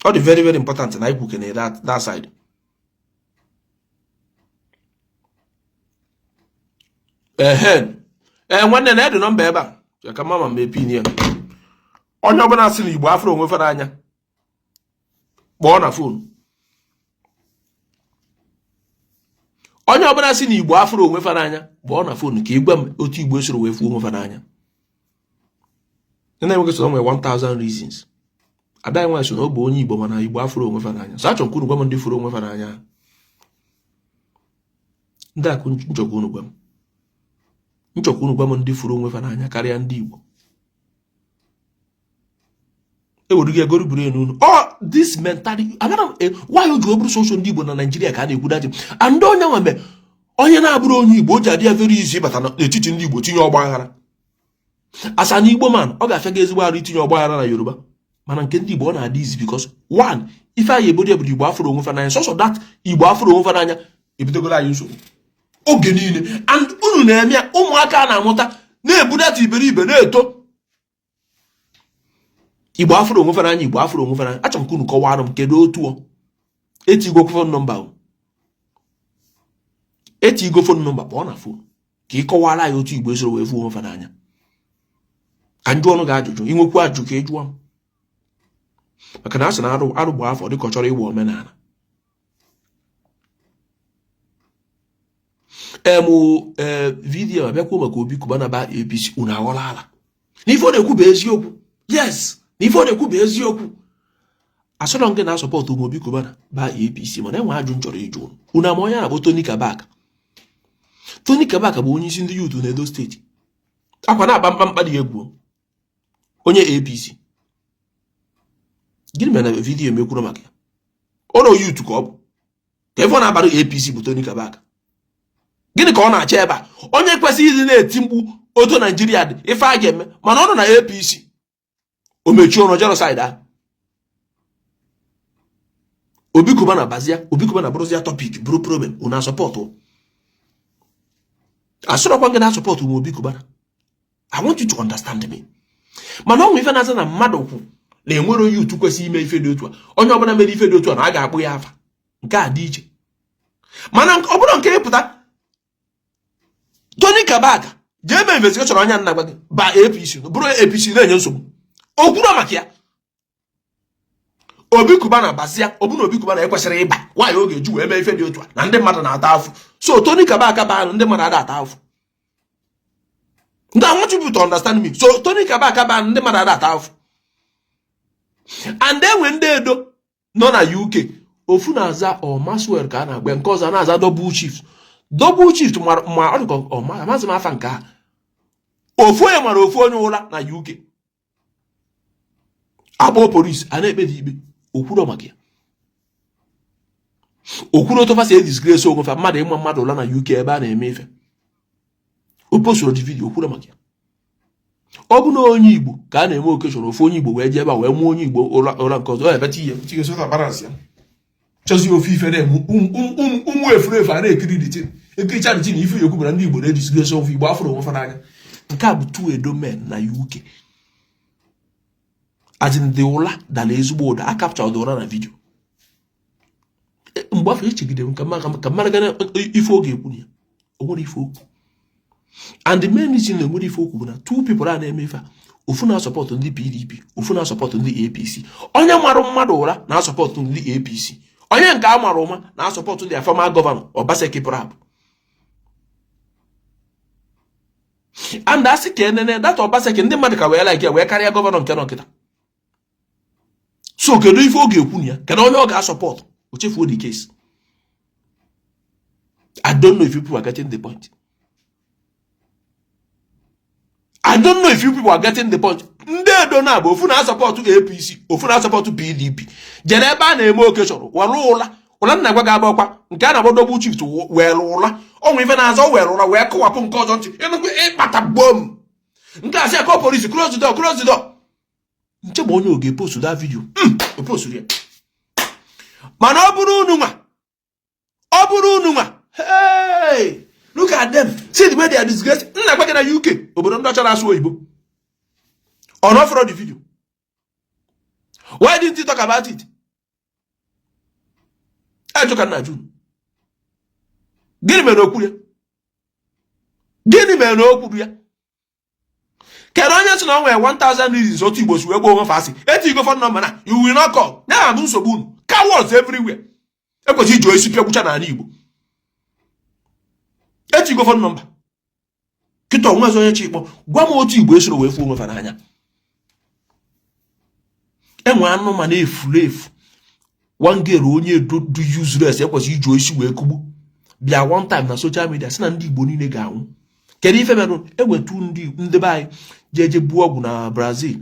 Ọ dị very very important na ikwu kene that side. Nwanne na edu nọmba ebe a ya ka mama me pin ya. Onye ọbụla sị na Igbo afro onwe fa n'anya. Kpọọ na phone. Onye ọbụla sị na Igbo afro onwe fa n'anya, kpọọ na phone ka ịgwa m otu Igbo esoro wee fuo onwe fa n'anya. Nna enweghị so onwe 1000 reasons. Ada enwe so na ọ bụ onye Igbo mana Igbo afro onwe fa n'anya. So achọ nkunu gwa m ndị furu onwe fa n'anya. Ndị akụ njọkwa unu gwa m. Njọkwa unu gwa m ndị furu onwe fa n'anya karịa ndị Igbo. Eweru gị egoro buru enu. Oh, this mentality. Why you go social ndị Igbo na Nigeria ka a na-ekwu daji. And onye nwe onye na-abụrụ onye Igbo o ji adị very easy bata n'etiti ndị Igbo tinye ọgba aghara. Asa na Igbo man, ọ ga-afịa gị ezigbo arụ itinye ọgba aghara na Yoruba. Mana nke ndị Igbo ọ na-adị easy because one, ife anyị ebodo bụ Igbo afro onwe fa n'anya. So that Igbo afro onwe fa n'anya ebidogoro anyị nsogbu oge niile. And unu na-eme ya ụmụaka na-amụta na-ebudata iberibe na-eto. Igbo afro onwe fa n'anya, Igbo afro onwe fa n'anya. Achọrọ m ka unu kọwara m kedu otu ọ. Etigo phone number. Etigo phone number kpọọ na phone ka ị kọwara anyị otu Igbo esoro wee fuo onwe fa n'anya. Ka njụ ọnụ ga-ajụjụ inwekwu ajụ ka ejụọ m. Maka na asị na arụ bụ afọ dịka ọ chọrọ ịgba omenala. Vidiyo abịakwa maka Obi Kubana ba APC unu aghọla ala. N'ife ọ na-ekwu bụ eziokwu. Yes, n'ife ọ na-ekwu bụ eziokwu. Asọrọ nke na-asọpọtụ Obi Kubana ba APC mana enwe ajụ nchọrọ ịjụ unu ama onye na-akpọ Tony Kabaka. Tony Kabaka bụ onye isi ndị youth n'Edo steeti. Akwa na-akpa mkpamkpa dị egwu. Onye APC. Gịnị mere na vidiyo emekwuru maka ya? Ọrụ youth ka ọ bụ. Ka ebe ọ na-abara APC bụ Tony Kabaka. Gịnị ka ọ na-achọ ebe a? Onye kwesịrị ịdị na-eti mkpu otu Naijiria dị ife a ga-eme mana ọ nọ na APC. O mechie ọnụ genocide a. Obi Kubana bazia, Obi Kubana bụrụzia topic bụrụ problem unu asọpọtụ. Asọrọkwa gị na-asọpọtụ m Obi Kubana. I want you to understand me. Mana ọnwụ ife na-aza na mmadụ kwụ na-enwere onye utu kwesịrị ime ife dị otu a. Onye ọbụla mere ife dị otu a na a ga-akpụ ya afa. Nke a dị iche. Mana ọ bụrụ nke ịpụta Tony Kabaka jee mee investigeshọn anya nna gwa gị ba APC bụrụ APC na-enye nsogbu. O kwuru maka ya. Obi Kubana bazia, ọbụna Obi Kubana ekwesịrị ịba. Nwaanyị oge eju wee mee ife dị otu a na ndị mmadụ na-ata afụ. So Tony Kabaka ba ndị mmadụ ada-ata afụ. I want you to understand me. So Tony Kabaka ba ndị mmadụ ada-ata afụ. And then when they do nọ na UK, ofu na-aza Maswell ka a na-agba nke ọzọ na-aza double chief. Double chief ma ọ dịka amaghị m afa nke a. Ofu onye mara ofu onye ụra na UK. Akpọ polisi a na-ekpe dị ikpe. Okwuro maka ya. Okwuro otu fasi disgrace onwe fa mmadụ ịma mmadụ ụla na UK ebe a na-eme ife. O posturu di video okwuro maka ya. Ọ bụ na onye Igbo ka a na-eme okechọrọ ofu onye Igbo wee jee ebe a wee mụọ onye Igbo ụra nke ọzọ ebe tiye sota balance ya. Chọzi ofu ife na ụmụ efurefu a na-ekiri dịtị. Ekiricha dịtị na ife ya ekwu na ndị Igbo na-edisgrace ofu Igbo afụrụ onwe fa n'anya. Nke a bụ two Edo men na UK. As in the ụla dala ezigbo ụda a capture the ụra na video. Mgbe afọ echegide m ka mmadụ gana ife oge ekwu ya. O nwere ife okwu. And the main reason na nwere ife okwu bụ na two people a na-eme ife a. Ofu na-asọpọtụ ndị PDP, ofu na-asọpọtụ ndị APC. Onye marụ mmadụ ụra na-asọpọtụ ndị APC. Onye nke a mara ụma na-asọpọtụ ndị former governor Obaseki Prab. And asị ka enene data Obaseki ndị mmadụ ka wee like ya wee karịa gọvanọ nke nọ nkịta. So kedu ife oge ekwu ya? Kedu onye ọ ga-asọpọtụ? O chefuo the case. I don't know if people are getting the point. I don't know if you people are getting the point. Ndị Edo na bụ ofu na-asọpọtụ APC, ofu na-asọpọtụ PDP. Jere ebe a na-eme okechọrọ, warụ ụla, ụla nna gwa ga-agba ọkwa nke a na-agba double shift were ụla ọnwụ ife na-azọ were ụla wee kụwapụ nke ọzọ ntị ịkpata bom nke a sị akọ polisi close the door nche ma onye oge post that video post ya mana ọ bụrụ unu nwa hey look at them see the way they are disgraced nna gwa gị na UK obodo ndị ọcha na-asụ oyibo on offer the video why didn't you talk about it ejoka na jun gịnị mere okwu ya kedu onye sị na o nwere 1000 reasons otu Igbo si wee gbuo onwe fasị etigo phone number na you will not call na abụ nsogbu unu cowards everywhere ekwesị iji isi pịagbucha n'ala Igbo etigo phone number kịta onwe onye chikpọ gwa m otu Igbo esoro wee fuo onwe fa n'anya enwe anụmanụ efu one girl onye do useless ekwesị iji isi wee kugbu bịa one time na social media sị na ndị Igbo niile ga-anwụ kedu ife mere ewetu ndị be anyị jeje buo ọgwụ na Brazil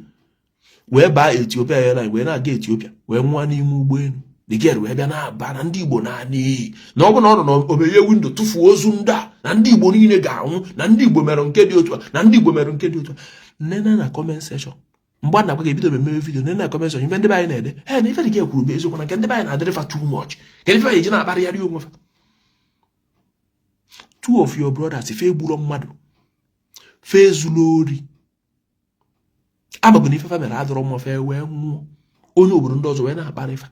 wee baa Ethiopia airline wee na-aga Ethiopia wee nwa n'ime ụgbọelu the girl wee bịa na-aba na ndị Igbo na-anị na ọ bụ na ọ nọ n'obeye windo tụfuo ozu ndị a na ndị Igbo niile ga-anwụ na ndị Igbo mere nke dị otu a na ndị Igbo mere nke dị otu a nne na comment section mgbe a na-agwa ga-ebido mmemme vidio nne na comment section ife ndị be anyị na-ede na ife dị ka ekwuru bụ eziokwu na nke ndị be anyị na-adịrị fa too much ka ife anyị eji na-akparịgharị onwe fa two of your brothers fe gburo mmadụ fe zuru ori abagụ ife mere adọrọ mma fe wee nwụọ onye obodo ndị ọzọ wee na-akparị fa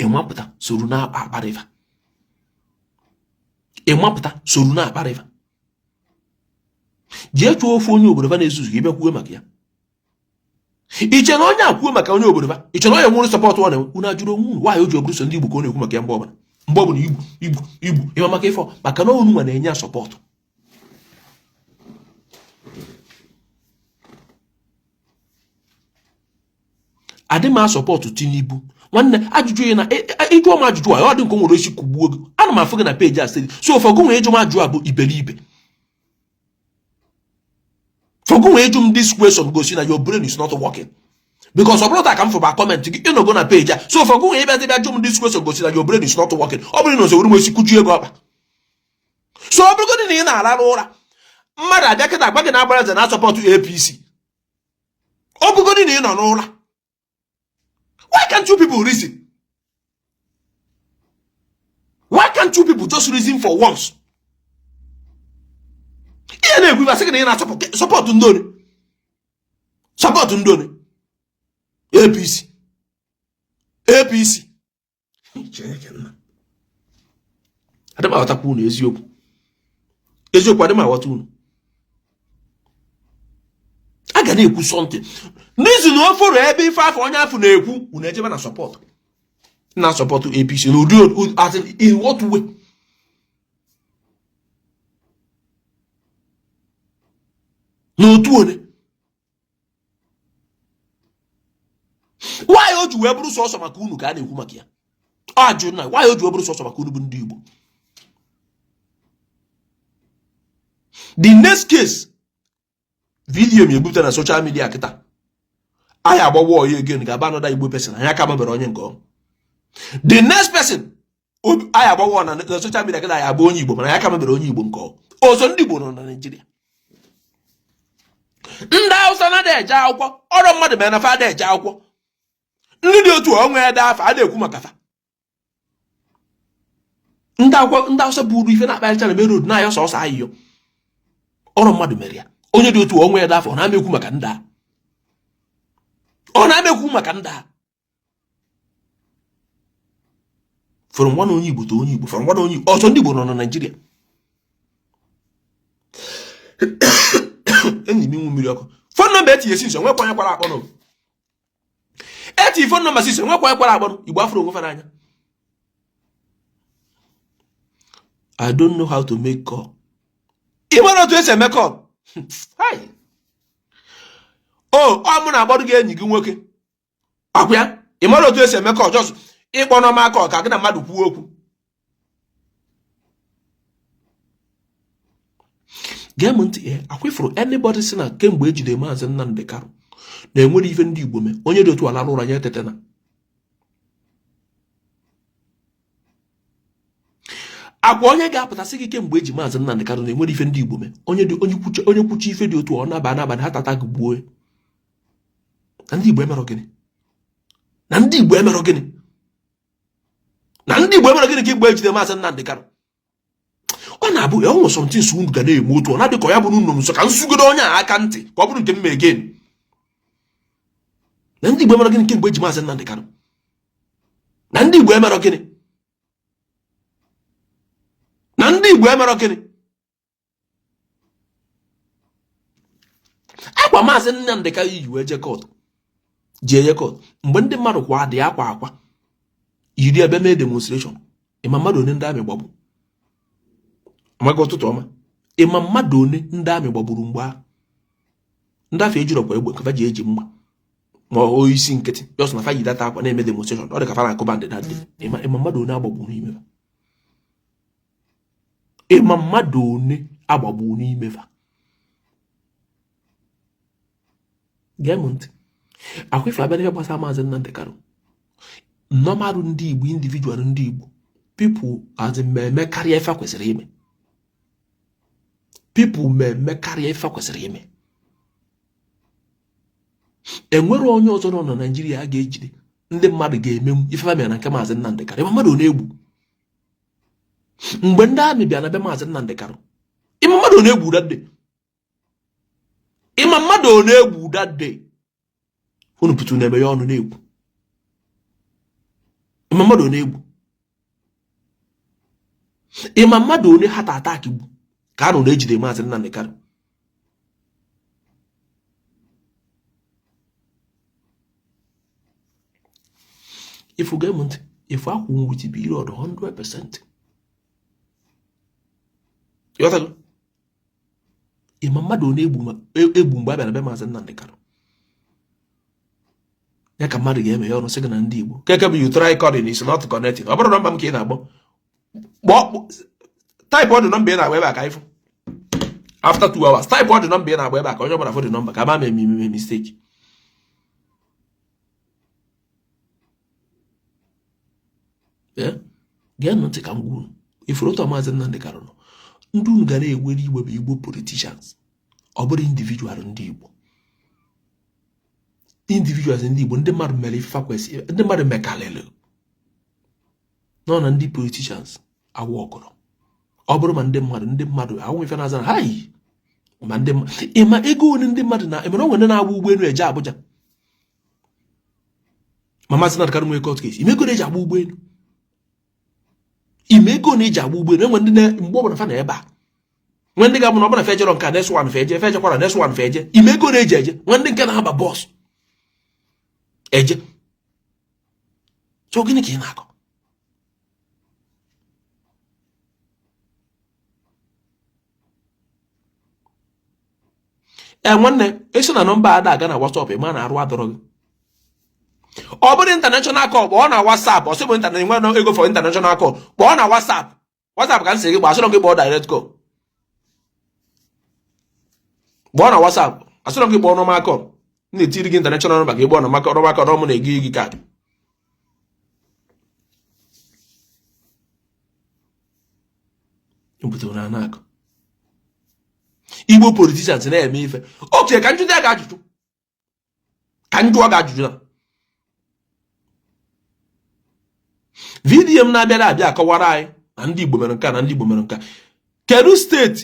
ịmapụta soro na-akparị fa jee chụọ ofe onye obodo fa na-ezuzu ibe kwuo maka ya iche na onye akwuo maka onye obodo fa iche na onye nwere sọpọtụ ọ na-enwe unu ajụrụ onwe unu nwaanyị o ji oburu so ndị Igbo ka ọ na-ekwu maka ya mgbe ọbụla igbu ịma maka ifo maka na onu nwa na-enye sọpọtụ adị m asọpọtụ Tinubu nwanne ajụjụ ya na ịjụọ m ajụjụ a ọ dị nke nwere isi kugbuo gị ana m afụ gị na peji a sị so fọgụ nwee ịjụ m ajụ a bụ iberibe fọgụ nwee ịjụ m this question gosi na your brain is not working because ọ bụrụ ka m fụba comment gị ịnọgo na page a so fọgụ nwee ịbịa dịbịa jụ m this question gosi na your brain is not working ọ bụrụ na ozewere m esi kuju ego ọkpa so ọ bụrụgodị na ị na-arara ụra mmadụ abịa kịta agba gị na agbara eze na asọpọtụ APC ọ bụrụgodị na ị nọ n'ụra why can't you people reason? Why can't you people just reason for once? Ihe na-egwu ibe asị gị na ị na-asọpọtụ ndị one APC adị m aghọtakwa unu eziokwu adị m aghọta unu a ga na-ekwu something n'izu na oforo ebe ife afọ onye afọ na-ekwu unu ejebe na sọpọtụ APC na ụdị as in what way? n'otu one why o ji wee bụrụ sọsọ maka unu ka a na-ekwu maka ya ajụ na why o ji wee bụrụ sọsọ maka unu bụ ndị Igbo the next case video m ebupụta na social media kịta anyị agbawa oyi again ga-aba another Igbo person anyị aka mebere onye nke ọrụ the next person anyị agbawa na social media kịta anyị abụ onye Igbo mana anyị aka mebere onye Igbo nke ọrụ ọzọ ndị Igbo nọ na Nigeria ndị Hausa na eje akwụkwọ ọrụ mmadụ mere na fa eje akwụkwọ ndị dị otu onwe ede afọ a na-ekwu maka fa ndị Hausa buru ife na-akparịcha na main road na-ayọ sọsọ ahịhịọ ọrụ mmadụ mere ya onye dị otu onwe ede afọ ọ na-amekwu maka ndị a from nwa onye Igbo to onye Igbo from nwa onye Igbo ọzọ ndị Igbo nọ na Nigeria enyi m inwu mmiri ọkụ phone number etinye sinso nwekwa onye kwara akpọnụ eti phone number sinso nwekwa onye kwara akpọnụ Igbo afro onwe fa n'anya I don't know how to make call ịmara otu esi eme call ọ mụ na-agbọrọ gị enyi gị nwoke akwa ya ịmara otu esi eme call just ịkpọ n'ọma aka ka gị na mmadụ kwuo okwu gee m ntị akwụfụrụ anybody si na kemgbe ejide Maazị Nnamdi Kanu na enwere ife ndị Igbo mee onye dị otu ala ụra ya etetena akwa onye ga-apụtasị gị kemgbe eji Maazị Nnamdi Kanu na-enwere ife ndị Igbo mee onye kwuchi ife dị otu ọ naba ha tata gị gbuo na ndị Igbo emerọ gịnị na ndị Igbo emerọ gịnị na ndị Igbo emerọ gịnị ka Igbo ejide Maazị Nnamdi Kanu ọ na-abụ ya ọnwụ sọmtin su unu ga na-eme otu ọ na-adị ka ya bụrụ nnụnụ nso ka nsugoro onye a aka ntị ka ọ bụrụ nke mme again na ndị Igbo emerọ gịnị kemgbe eji Maazị Nnamdi Kanu na ndị Igbo emerọ gịnị na ndị Igbo emerọ gịnị akwa Maazị Nnamdi Kanu yi wee jee kọt mgbe ndị mmadụ kwa dị akwa yiri ebe mee demonstration ịma mmadụ one ndị amị gbagbu amaghị ụtụtụ ọma ịma mmadụ one ndị amị gbagburu mgbe ahụ ndị afọ ejiri ọkwa egbe kafa ji eji mma ma o isi nkịtị yọsọ na fa yi data akwa na-eme demonstration ọ dị ka fa na-akụba ndị dadị ịma mmadụ one agbagburu n'ime fa ịma mmadụ one agbagburu n'ime fa gee m ntị akwa ife abịa n'ife gbasara Maazị Nnamdi Kanu nọmarụ ndị Igbo individual ndị Igbo people as mmemme karịa ife kwesịrị ime people mmemme karịa ife kwesịrị ime enwere onye ọzọ nọ na Naịjirịa a ga-ejide ndị mmadụ ga-emenwu ife mere na nke Maazị Nnamdi Kanu ịma mmadụ na-egbu mgbe ndị amị bịa na be Maazị Nnamdi Kanu ịma mmadụ na-egbu dade ịma mmadụ na-egbu dade unu pụtụ na-eme ya ọnụ na-egbu ịma mmadụ na-egbu ịma mmadụ one ha atak igbu ka anụ na-ejide Maazị Nnamdi Kanu ifu ga ntị ifu akwụ with period 100% yotago ịma mmadụ na-egbu mgbe a bịara be Maazị Nnamdi Kanu ya ka mmadụ ga-eme ya ọrụ sị gị na ndị Igbo keke bụ you try calling is not connecting ọ bụrụ nọmba m ka ị na-agbọ type ọ dị nọmba ị na-agba ebe a ka ịfụ after 2 hours type ọ dị nọmba ị na-agba ebe a ka onye ọbụla fọ dị nọmba ka ama eme mistake gee ntị ka m gwuru ifuru ụtọ Maazị Nnamdi Kanu nọ ndị unu gara ewere iwe bụ Igbo politicians ọ bụrụ individual ndị Igbo individuals ndị Igbo ndị mmadụ mere ife kwesị ndị mmadụ mekalele nọ na ndị politicians awa ọgọrọ ọ bụrụ ma ndị mmadụ awụ ife na-aza ha yi ma ndị ịma ego one ndị mmadụ na emere onwe na-agba ụgbọelu eje Abuja ma Maazị Nnamdi Kanu nwee court case imego na eji agba ụgbọelu imego na eji agba ụgbọelu enwe ndị mgbe ọbụla fa na ebe a nwe ndị ga-abụ na ọbụla fejọrọ nka next one feje fejekwara next one feje imego na eji eje nwe ndị nke na-aba bọs eje so gịnị ka ị na-akọ nwanne esi na nọmba ada aga na WhatsApp ma na-arụ adọrọ gị ọ bụrụ international call kpọọ na WhatsApp ọ sị bụ international nwe ego for international call kpọọ na WhatsApp ka nsị gị gbasịrọ gị kpọọ direct call kpọọ na WhatsApp asịrọ gị kpọọ normal call na-etiri gị international nọmba ka ị gbọọ na maka ọrụ ọmụ na-egi gị kaadị na na-akọ Igbo politicians na-eme ife oke ka njụta ga ajụjụ ka njụọ ga ajụjụ na vidiyo m na-abịara abịa akọwara anyị na ndị Igbo mere nka na ndị Igbo mere nka kedu steeti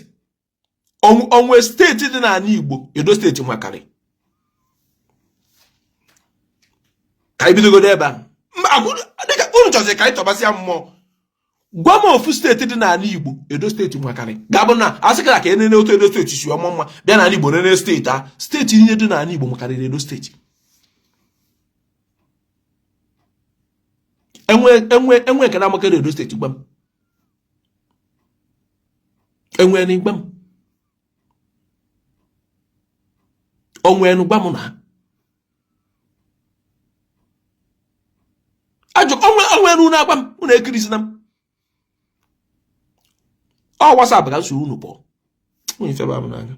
onwe steeti dị n'ala Igbo Edo steeti nwakarị ka anyị bidogodo ebe a dịka unu chọzi ka anyị tọbasịa mmụọ gwa m ofu steeti dị n'ala Igbo Edo steeti nwakarị ga-abụ na asịkara ka enene otu Edo steeti si ọma mma bịa n'ala Igbo nene steeti a steeti niile dị n'ala Igbo nwakarịrị Edo steeti enwe nke na-amakere Edo steeti gwa m enwe n'igba m onwe gwa m na ajụ onwe unu na-agwa m unu ekirizina m ọ WhatsApp ga nsoro unu pụọ onye febe m n'anya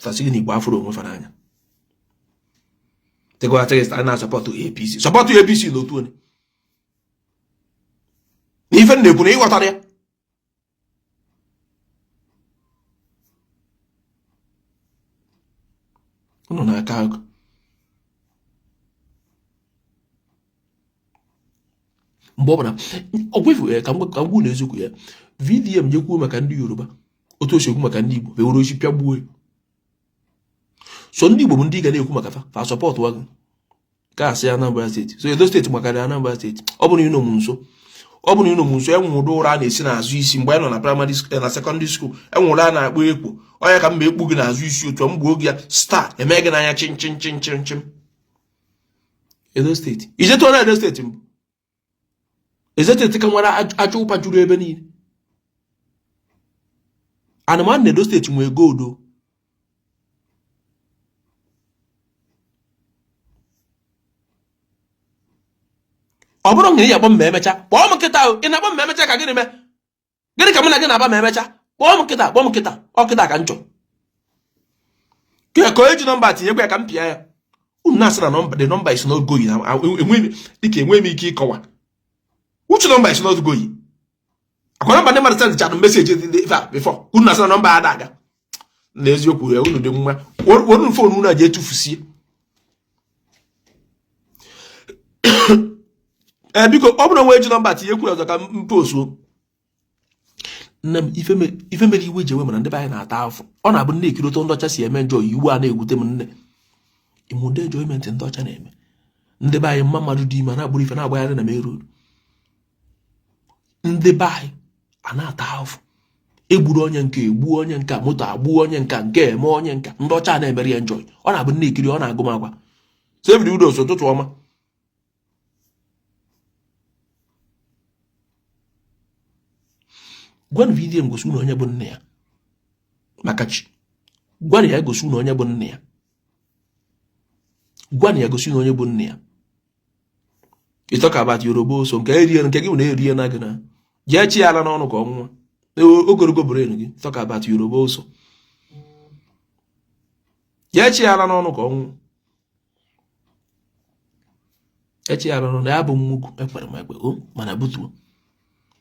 tasị gị na Igbo afụrụ onwe fa n'anya tegwa tegist a na-asọpọtụ APC n'otu onye na ife na-ekwu na ịghọtara ya unu na-aka agụ mgbe ọbụla ọgwefu ka mgbu na eziokwu ya VDM jekwuo maka ndị Yoruba otu osi ekwu maka ndị Igbo bewere osi pịagbuo so ndị Igbo bụ ndị ga na-ekwu maka fa sọpọtụ wago ka asị Anambra steeti so Edo steeti makarị Anambra steeti ọ bụrụ ịnọ m nso enwụrụ ụra a na-esi n'azụ isi mgbe anyị nọ na praịmarị na sekọndịrị skuul enwụrụ a na-akpọ ekpo onye ka mba ekpu gị n'azụ isi otu m gbuo gị ya star eme gị n'anya chim Edo steeti ijetu na Edo steeti mbụ Edo steeti ka nwere aja ụpa juru ebe niile anụmanụ na Edo steeti nwee goldo ọ bụrụ na ị ya-akpọ m emecha kpọọ m nkịta ị na-akpọ m emecha ka gịnị mee gịnị ka mụ na gị na-aba m emecha kpọọ m nkịta ọ kịta ka m chọ ka eji nọmba tinyekwa ya ka m pịa ya unu na-asị na the number is not going dịka enweghị m ike ịkọwa uche number is not going akwa nọmba ndị mmadụ sendịchara meseji dị before unu na-asị na nọmba ada aga n'eziokwu ya unu dị mma wonu fon unu a ji etufusie biko ọ bụrụ nwe eji nọmba tinyekwu ọzọ ka m postuo nne m ife mere iwe ji ewe mana ndị be anyị na-ata afọ ọ na-abụ nne ekiri otu ndị ọcha si eme njọ iwu a na-ewute m nne ịmụ ndị enjoyment ndị ọcha na-eme ndị be anyị mma mmadụ dị ime na-agbụrụ ife na-agbagharị na main road ndị be anyị a na-ata afọ egburu onye nke egbuo onye nka moto agbuo onye nka nke eme onye nka ndị ọcha na-emere ya njọ ọ na-abụ nne ekiri ọ na-agụ m agwa sevri udos ụtụtụ ọma gwanụ VDM gosi unu onye bụ nne ya maka chi gwanụ ya gosi unu onye bụ nne ya gwanụ ya gosi unu onye bụ nne ya you talk about Yoruba also nke erie nke gị na-erie na gị na jee chi ala n'ọnụ ka ọnwụnwa ogologo brain gị talk about Yoruba also jee chi ala n'ọnụ ka ọnwụ echi ala n'ọnụ ya bụ mmugwu ekpere m ekpe mana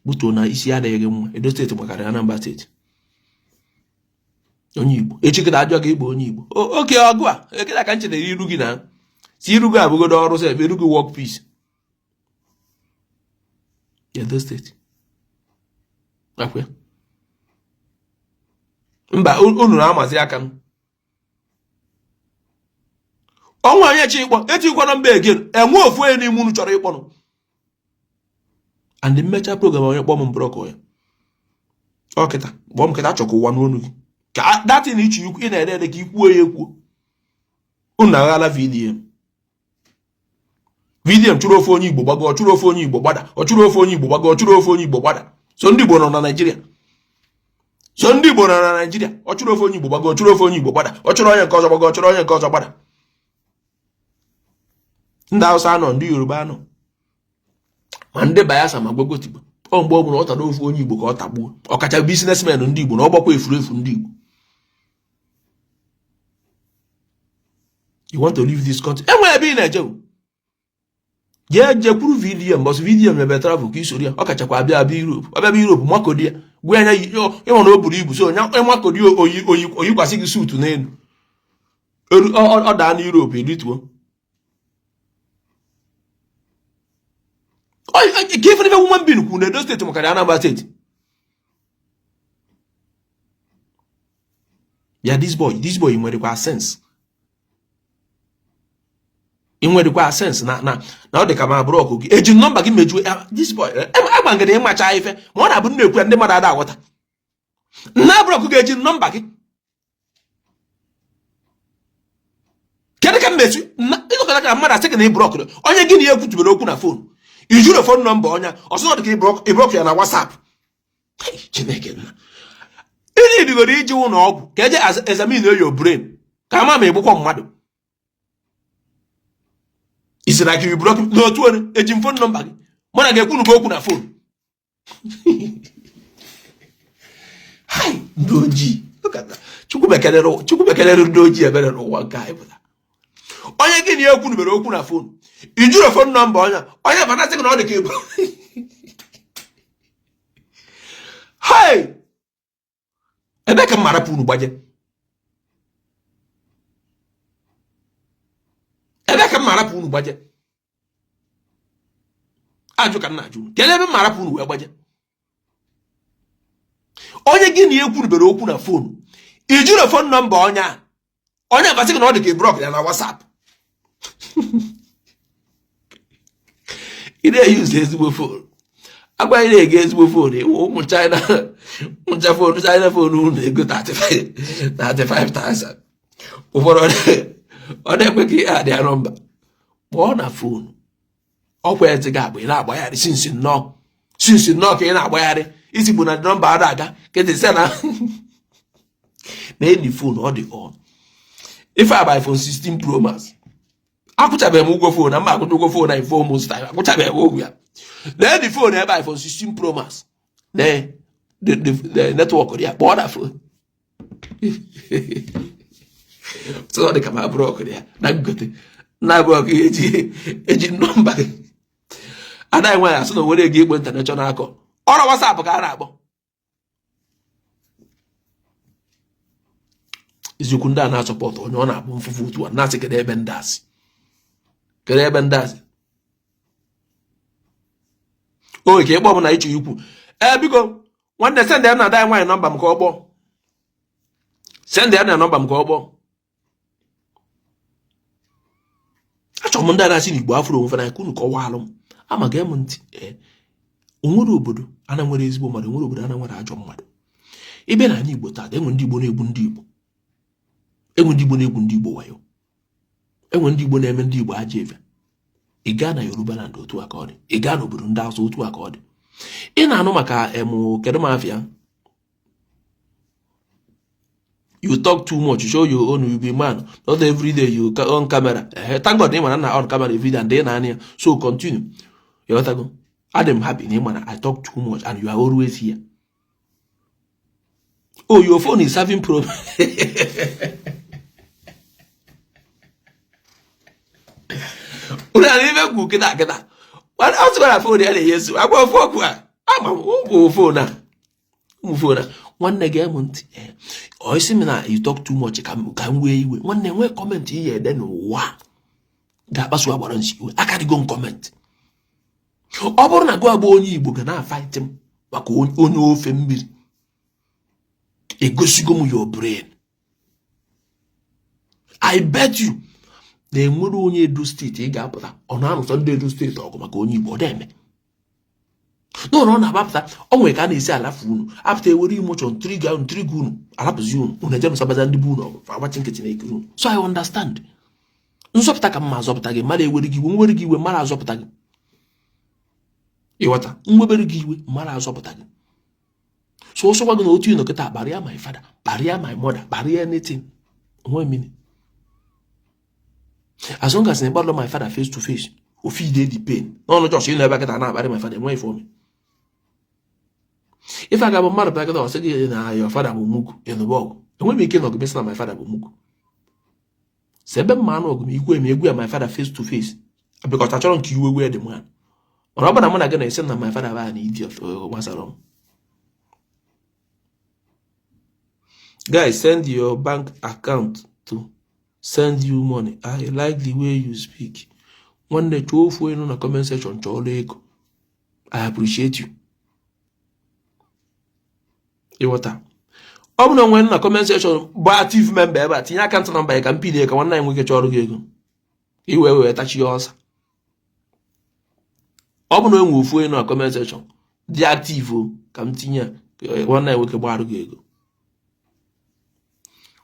butuo na isi adịghị mma Edo steeti gbakarị Anambra steeti onye Igbo echi kịta ajọ gị Igbo onye Igbo oke ọgụ a ekeda ka nchetara iru gị na si iru gị abụgodo ọrụ sef iru gị work peace Edo steeti akwe mba unu na-amazi aka m ọnwa onye chi ịkpọ echikwana mba again enwe ofu onye n'ime unu chọrọ ịkpọnụ and mmecha program onye kpọm mbrọkọ ya ọkịta kpọm kịta chọkọ ụwa n'onu gị ka datin iche ikwu ị na-ede ka ikwuo ya ekwuo unu aghala VDM chụrụ ofe onye Igbo gbago chụrụ ofe onye Igbo gbada ọ chụrụ ofe onye Igbo gbago chụrụ ofe onye Igbo gbada so ndị Igbo nọ na Naịjirịa ọ chụrụ ofe onye Igbo gbago chụrụ ofe onye Igbo gbada ọ chụrụ onye nke ọzọ gbago chụrụ onye nke ọzọ gbada ndị Hausa anọ ndị Yoruba anọ ma ndị Bayelsa ma Gbogotigbo ọ mgbe ọ bụla ọ tara ofu onye Igbo ka ọ tagbuo ọkacha businessmen ndị Igbo na ọgbakwa efurefu ndị Igbo you want to leave this country enwe ebe ị na-eje jekwuru VDM bọs VDM mebe travel ka isori ya ọkachakwa abịa Europe makodi ya gwa anya ịnwụ na o buru ibu so onye makodi oyikwasị gị suutu n'elu ọ daa na Europe erituo give even woman being who Edo State makari Anambra State. Yeah, this boy in require sense. In require sense now they come broke. Ejin number give me this boy. I'm going to match ife. One abun ne ku ande mara da water. Na broke ejin number ki. Kede ka mesu na iko ka mara second e broke. Onye gini e kutubere okwu na phone. You should have phone number on ya. Also, not the broke you on WhatsApp. Chineke. Any you go reach you no. Can you examine your brain? Come on, me book on madu. It's like you broke no to a phone number. When I get go na phone. Hi, Doji. Look at that. Chukubekele Doji a better one guy. Onye gini e kunubere okwu na phone. You do a phone number on ya. Onye fantastic on the cable. hey ebe ka mara punu gbaje ebe ka mara punu gbaje ajụ ka nna ajụ kedu ebe mara punu wee gbaje onye gị na ekwurubere okwu na fonu ijuru fon nọmba onye basị gị na ọ dị ka brọk ya na WhatsApp ị na-eyuzu ezigbo fonu agba ị na-ege ezigbo fonu ụmụ China fonu unu ego 35,000 ụfọdụ ọ na-ekwe ka ihe adị ya nọmba kpọọ na fonu ọkwa ezi gị agba ị na-agbagharị sinsi nnọọ ka ị na-agbagharị isi bụ na nọmba ada aga kete se na enyi fonu ọ dị on ife a bụ iPhone 16 Pro Max akwụchabeghị m ụgwọ fonu na mma akwụcha ụgwọ fonu na ifo most time akwụchabeghị m ụgwọ ya na enyi fonu ebe iPhone 16 Pro Max na the network ya kpọọ na fonu so ọ dị ka ma brọk ya na ngote na brọk eji nọmba anaghị nwe ya asụ na were gị igbo international akọ ọrụ WhatsApp ka a na-akpọ iziokwu ndị a na-asọpọtụ onye ọ na-akpọ mfụfụ otu a na-asị kedu ebe ndị asị oge ka ịkpọ m na ịchọ ikwu biko nwanne send ya na ada nwaanyị nọmba m ka ọ kpọọ send ya na nọmba m ka ọ kpọọ achọrọ m ndị a na-asị n'Igbo afụrụ onwe fana unu kọwalụ m ama ga m ntị onwere obodo ana nwere ezigbo mmadụ onwere obodo ana nwere ajọ mmadụ ibe na anyị Igbo taa enwe ndị Igbo na-egbu ndị Igbo enwe ndị Igbo na-egbu ndị Igbo wayo enwe ndị Igbo na-eme ndị Igbo ajọ ife ị gaa na Yoruba land otu aka ọ dị ị gaa n'obodo ndị Hausa otu aka ọ dị ị na-anụ maka kedu m afịa you talk too much, show your own, you be man. Not every day you on camera. Thank God, on camera every day and then so continue. You know what I go? I'm happy, I talk too much and you are always here. Oh, your phone is having problem. What else will I phone there? Yes, I go for I'm a phone. One negament or similar, you talk too much, can we one name comment here, then what? That was what you I can't go comment. Oborna go abon you book and I fight him, but on your family. A go your brain. I bet you they would only do state, on our Sunday do state or come on you, them. No, about that. Oh, we can't say I laugh. After very much on three goon, I presume, when I jump Sabazan the Buno, for watching it in so I understand. Nzoptaka mazoptage, Male will give Mara Zoptag. Iwata, Muberigiwe, Mara Zoptag. So also we're going to get that barrier, my father, barrier, my mother, barrier anything. 1 minute. As long as I bother my father face to face, or feed the pain. No, just you never get an bury my father away for me. If I got a mother back at all, said your father will move in the wall. And when we came up, my father will move. 7 man or me, my father face to face. Because I don't you away the man. Or I'm going to send my father an idiot once around. Guys, send your bank account to send you money. I like the way you speak. One day, 12 in a comment section, I appreciate you. Iwata. I'm not when a comment section, but if member, but I can't number I can pay the 1 9 we get your gig. You will attach yours. I'm not when in a comment section. The active continue 1 9 we get bar gig.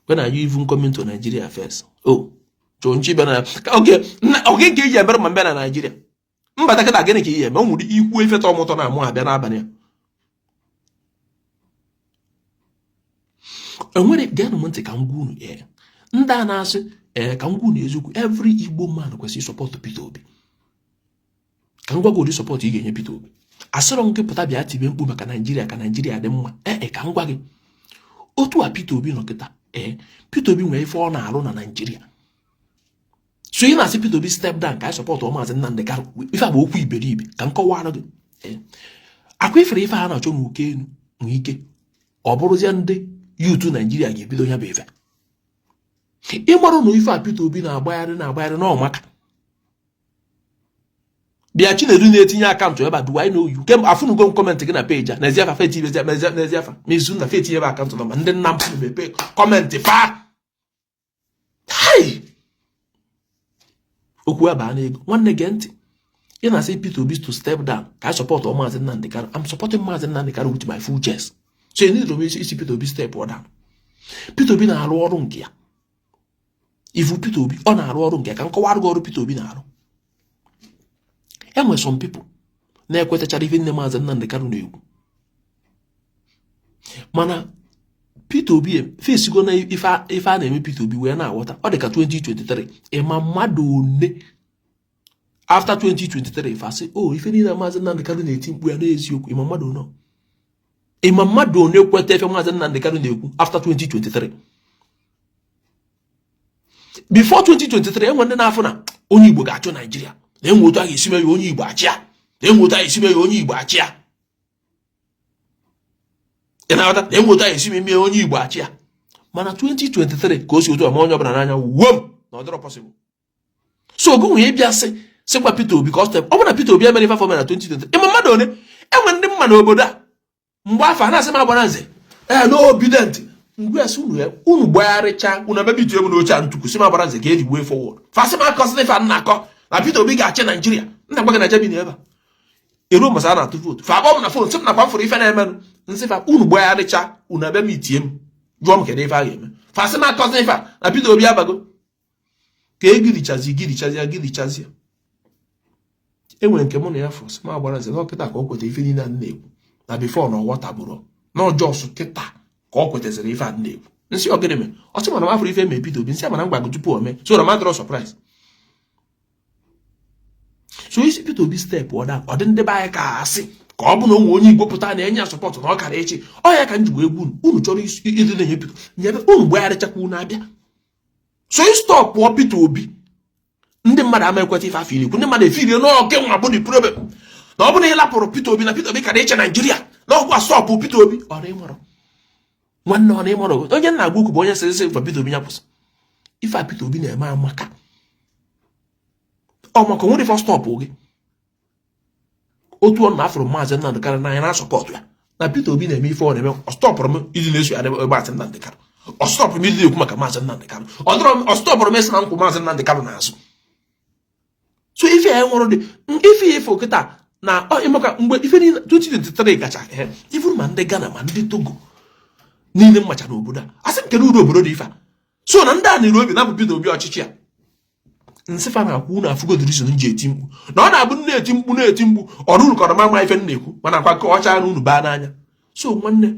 When are you even coming to Nigeria first? Oh. Okay, get you better man Nigeria. But I can't get here. No, would equal if it's almost on a more than Albania. And when it get a month, Kangun, yeah. Ndanas, Kangun is every Igbo man because he support the P2B. Kangwa go to support you again, P2B. As long as Potabia TV Bumaka Nigeria, them, Kangwagi. Otu a P2B no get P2B way for an alone in Nigeria. So you must P2B step down, I support Omas and Nandekar. If I will believe, can call one again. I quit for if I had a John Mukin. ike ọ bụrụzie ndị yutu Naijiria ga-ebido ya bụ ife ịmarụ na ife a Peter Obi na-agbagharị n'ọmaka bịa Chinedu na-etinye akaụntụ ebe a do I know you kem afụnugo m kọmentị gị na peji a n'eziafa feti n'eziafa mezu na feti ebe akaụntụ nọmba ndị nna m mepe kọmentị fa okwu ebe a na-ego nwanne gee ntị ị na-asị Peter Obi to step down ka I support Maazị Nnamdi Kanu. I'm supporting Maazị Nnamdi Kanu with my full chest. So you need to isi Peter Obi step down. Peter Obi na-arụ ọrụ nke ya. Ifu Peter Obi ọ na-arụ ọrụ nke ya ka nkọwarụ gị ọrụ Peter Obi na-arụ. Enwe some people na-ekwetachara ife nne Maazị Nnamdi Kanu na-ekwu. Mana Peter Obi fesigo na ife a na-eme Peter Obi wee na-aghọta ọ dị ka 2023 ịma mmadụ one after 2023 ife asị ife niile Maazị Nnamdi Kanu na-eti mkpu ya n'eziokwu ịma mmadụ one kweta ife Maazị Nnamdi Kanu na-ekwu after 2023 before 2023 enwe ndị na-afụ na onye Igbo ga-achụ Naijiria na enwe otu a ga-esi mee ya onye Igbo achịa enwe otu a ga-esi mee ya onye Igbo achịa na enwe otu a ga-esi mee ya onye Igbo achịa mana 2023 ka o si otu a ma onye ọbụla n'anya wom na ọ dịrọ possible so ogu nwunye bịa sịkwa Peter Obi ka ọ step ọ bụ na Peter Obi emere ife afọ mere na 2023 ịma mmadụ one enwe ndị mma n'obodo a mgbe afọ a na-asị m agbara nze no obedient mgbe asị unu gbagharịcha unu emebitu emu n'oche a ntuku si m agbara nze ka eji way forward fasị m akọsị ife a na-akọ na Peter Obi ga-achị Naijiria nna gbaga na Germany ebe a eruo masa a na-atụ vootu fa akpọ m na fon sị m nakwa mfụrụ ife na-emenụ nsị fa unu gbagharịcha unu ebe m itie m jụọ m kedu ife a ga-eme fasị m akọsị ife a na Peter Obi abago ka egirichazi enwere nke mụ na ya fọs ma gbara nze n'ọkịta ka ọ kweta ife niile a na-ekwu na bifo na ọghọta bụrụ na ọjọọ kịta ka ọ kwetaziri ife a na-ekwu nsị ọgịnị me ọ sị mana m afụrụ ife eme Peter Obi nsị amana m gbago tupu o mee so na m adọrọ surprise so isi Peter Obi step ọ dị ndị be anyị ka asị ka ọ bụ na onwe onye Igbo pụta na-enye ya sọpọtụ na ọ kara echi ọ ya ka m jigwa egwu unu chọrọ ịdị na-enye Peter nyebe unu gbagharịchakwa unu abịa so stọpụọ Peter Obi ndị mmadụ ama ekweta ife afọ ilikwu ndị mmadụ efirie n'oke nwa bụ the problem na ọ bụ na ịlapụrụ Peter Obi na Peter Obi kara iche Naijiria na ọgwụ stọpụ Peter Obi ọ na-ịmọrọ nwanne ọ na-ịmọrọ onye na-agba okwu bụ onye sịrịsị fa Peter Obi ya kwụsị ife a Peter Obi na-eme amaka ọmaka nwere ife stọpụ gị otu ọ na-afụrụ Maazị Nnamdi Kanu n'anya na sọpọtụ ya na Peter Obi na-eme ife ọ na-eme ọ stọpụrụ m iji na-eso ya ebe Maazị Nnamdi Kanu ọ stọpụrụ m iji na-ekwu maka Maazị Nnamdi Kanu ọ stọpụrụ m esi na nkwụ Maazị Nnamdi Kanu n'azụ so ife ya nwụrụ dị ife ife okịta na ịmaka mgbe ife niile 2023 gacha ifuru ma ndị Ghana ma ndị Togo niile mmacha n'obodo a asị nke n'uru obodo dị ife so na ndị a na-eru obi na-abụ Peter Obi ọchịchị ya nsịfa na-akwụ na afụgodirisin ji eti mkpu na ọ na-abụ na-eti mkpu ọrụ uru kọrọ ma ife na-ekwu mana kwa ka ọcha na unu baa n'anya so nwanne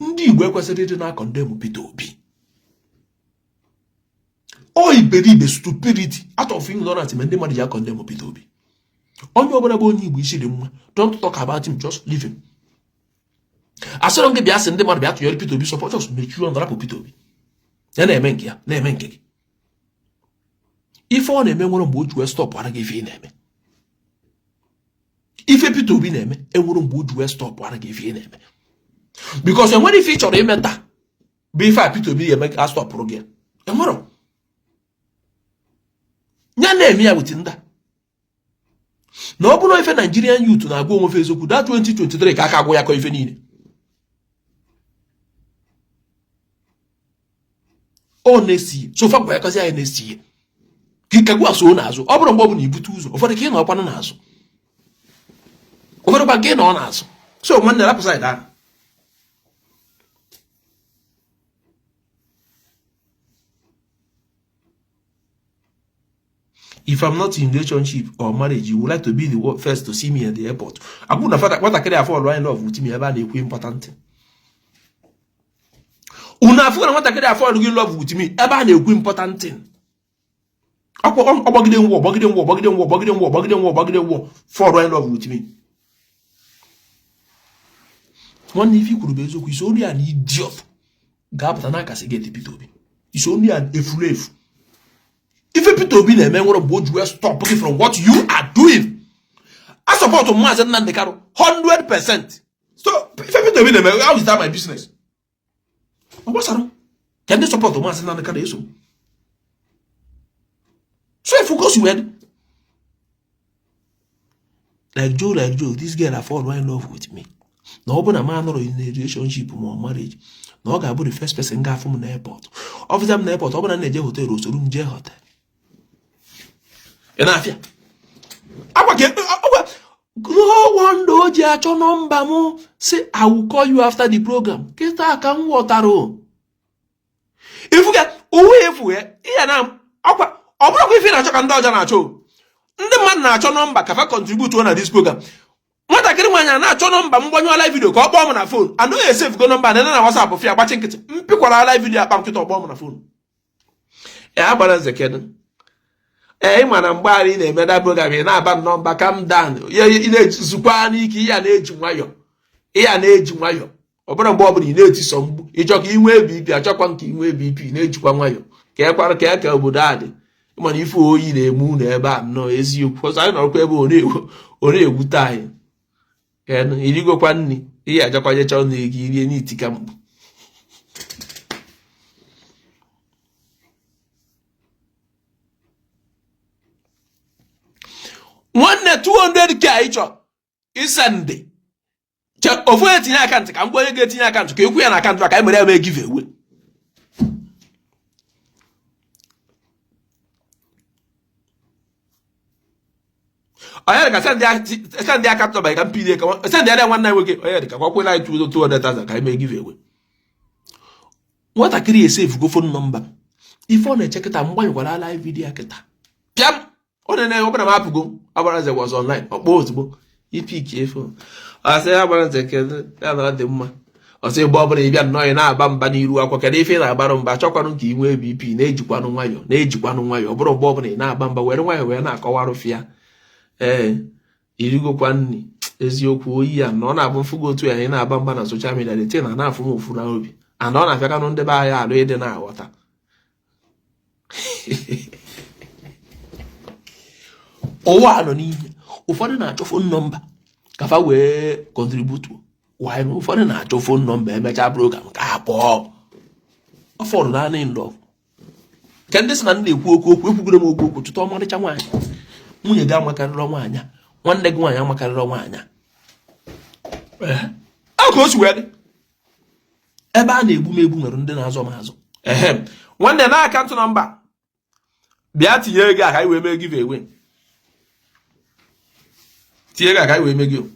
ndị Igbo ekwesịrị ịdị na-akọndemụ Peter Obi iberibe stupidity out of ignorance ma ndị mmadụ ji akọndemụ Peter Obi onye ọbụla bụ onye Igbo isi dị mma don't talk about him, just leave him. Asọrọ gị bịa sị ndị mmadụ bịa tụnyere Peter Obi support just mechie ọnụ rapụ Peter Obi ya na-eme nke ya na-eme nke gị ife ọ na-eme nwere mgbe o ji wee stọpụ ara gị ife ị na-eme ife Peter Obi na-eme enwere mgbe o ji wee stọpụ ara gị ife ị na-eme because enwere ife ị chọrọ ime taa bụ ife a Peter Obi ga-eme ka a stọpụrụ gị enwere ya na-eme ya wit nda na ọ bụrụ ife Nigerian youth na-agwa onwe eziokwu da 2023 ka aka agwụ ya ka ife niile ọ na-esi so fa gwa ya kazi ya na-esi ka gwa so n'azụ ọ bụrụ mgbe ọ bụ na ibute ụzọ ụfọdụ ka ị nọ ọkwanụ n'azụ ụfọdụ kwa ka ị nọ n'azụ so nwanne rapụ side ahụ if I'm not in relationship or marriage, you would like to be the first to see me at the airport. I put what I carry for line love with me about the important. Una for what I carry for love with me about the important thing. Bugging war for line love with me. One if you could be so is only an idiot. Gapatanaka get Peter Obi. It's only an efulef. If Peter Obi na-eme nwere mgbe o ji wee stop from what you are doing, I support Maazị Nnamdi Kanu 100%. So if everything we them, how is that my business? What's that? Can they support the mass in the case? So I focus you had like Joe, this girl I fall in love with me. No open a man or in a relationship or marriage. No guy the first person guy from the airport. Of them airport, open an hotel, so room jail hotel. And I fear. I get no one do your number mo. Say I will call you after the program. Get that can water. If you get if we here now, I'm not going to can dodge and show. The man na number can contribute to this program. What I can when I na number when you live video call bomb on a phone. I know you save go number and then I was up of your watching it. Pick what I live video about to bomb on a phone. Yeah, balance the kid. Eh, man, I'm bad in a meta program in a bad number. Calm down. Yeah, in a Supani, he and age wayo. He and age wayo. Open Bob in 80 some. You joke in way BP, a chocolate in way BP, in age one wayo. Care budadi. Man, if you eat a moon, a bad no, is you, because I know people or a good time. And if you go quanny, here, Jacoya John, the need to come. One 200K each is Sunday. Of waiting, I can't. I'm going to get in a country. You and I can't track. I'm going to give it away. I had send their capture by company. Send the other one night. I had a couple like 200,000. I may give it away. What I create safe go phone number. If on a check it, I'm going to live video. Jam. On an open a map go. Our was online. Or both. You pick careful. I say, I want to take it. I say, Bob, if you are not in our bambani, you are quite a fair about Bachokanki, will be P, Nage Quanuayo, Nage Quanuayo, Bro Bob, in our bamba, where we're not called of fear. Eh, you go quani, as you cool, and none of them go to an abamba and social media, the 10 and a half from Funabi, and on a second on the buy, I read in our water. Oh, I don't need. Ufọdụ na-achọ phone number ka fa wee contribute. Why no ufọdụ na-achọ phone number emecha program ka akpọ. Ọfọdụ na in love. Ka ndị na ndị ekwu okwu ekwugoro m okwu chụta ọmarịcha nwaanyị. Nwunye gị amakarịrị nwaanyị. Nwanne gị nwaanyị amakarịrị nwaanyị. Ka o si wee dị. Ebe a na-egbu m egbu nwere ndị na-azọ m azụ. Nwanne na akaụntụ nọmba. Bịa tinye ego a ka anyị wee mee give away. Tiega ka we make you.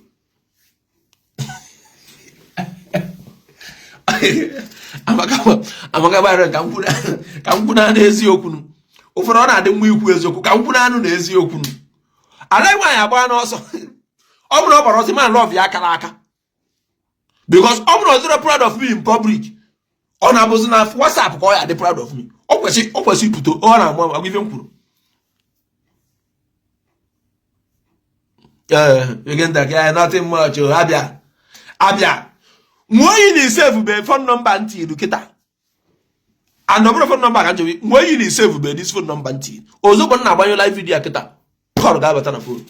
Amaka bara kampuna na eziokwu nu. Oforo na ade mmu ikwu eziokwu kampuna anu na eziokwu nu. Alai nwa ya gba na ọsọ. Ọ bụrụ ọbara ọsị man love ya aka n'aka. Because ọ bụrụ zero proud of me in public. Ọ na-abụzi na WhatsApp ka ọ ya dị proud of me. Ọ kwesị puto ọ na amụ agụ ife m kwuru. Again, that nothing much. Abia. When you save the phone number until you look at that. And number phone number can you when you save this phone number until also when I buy your live video kita. Call guy but on a phone.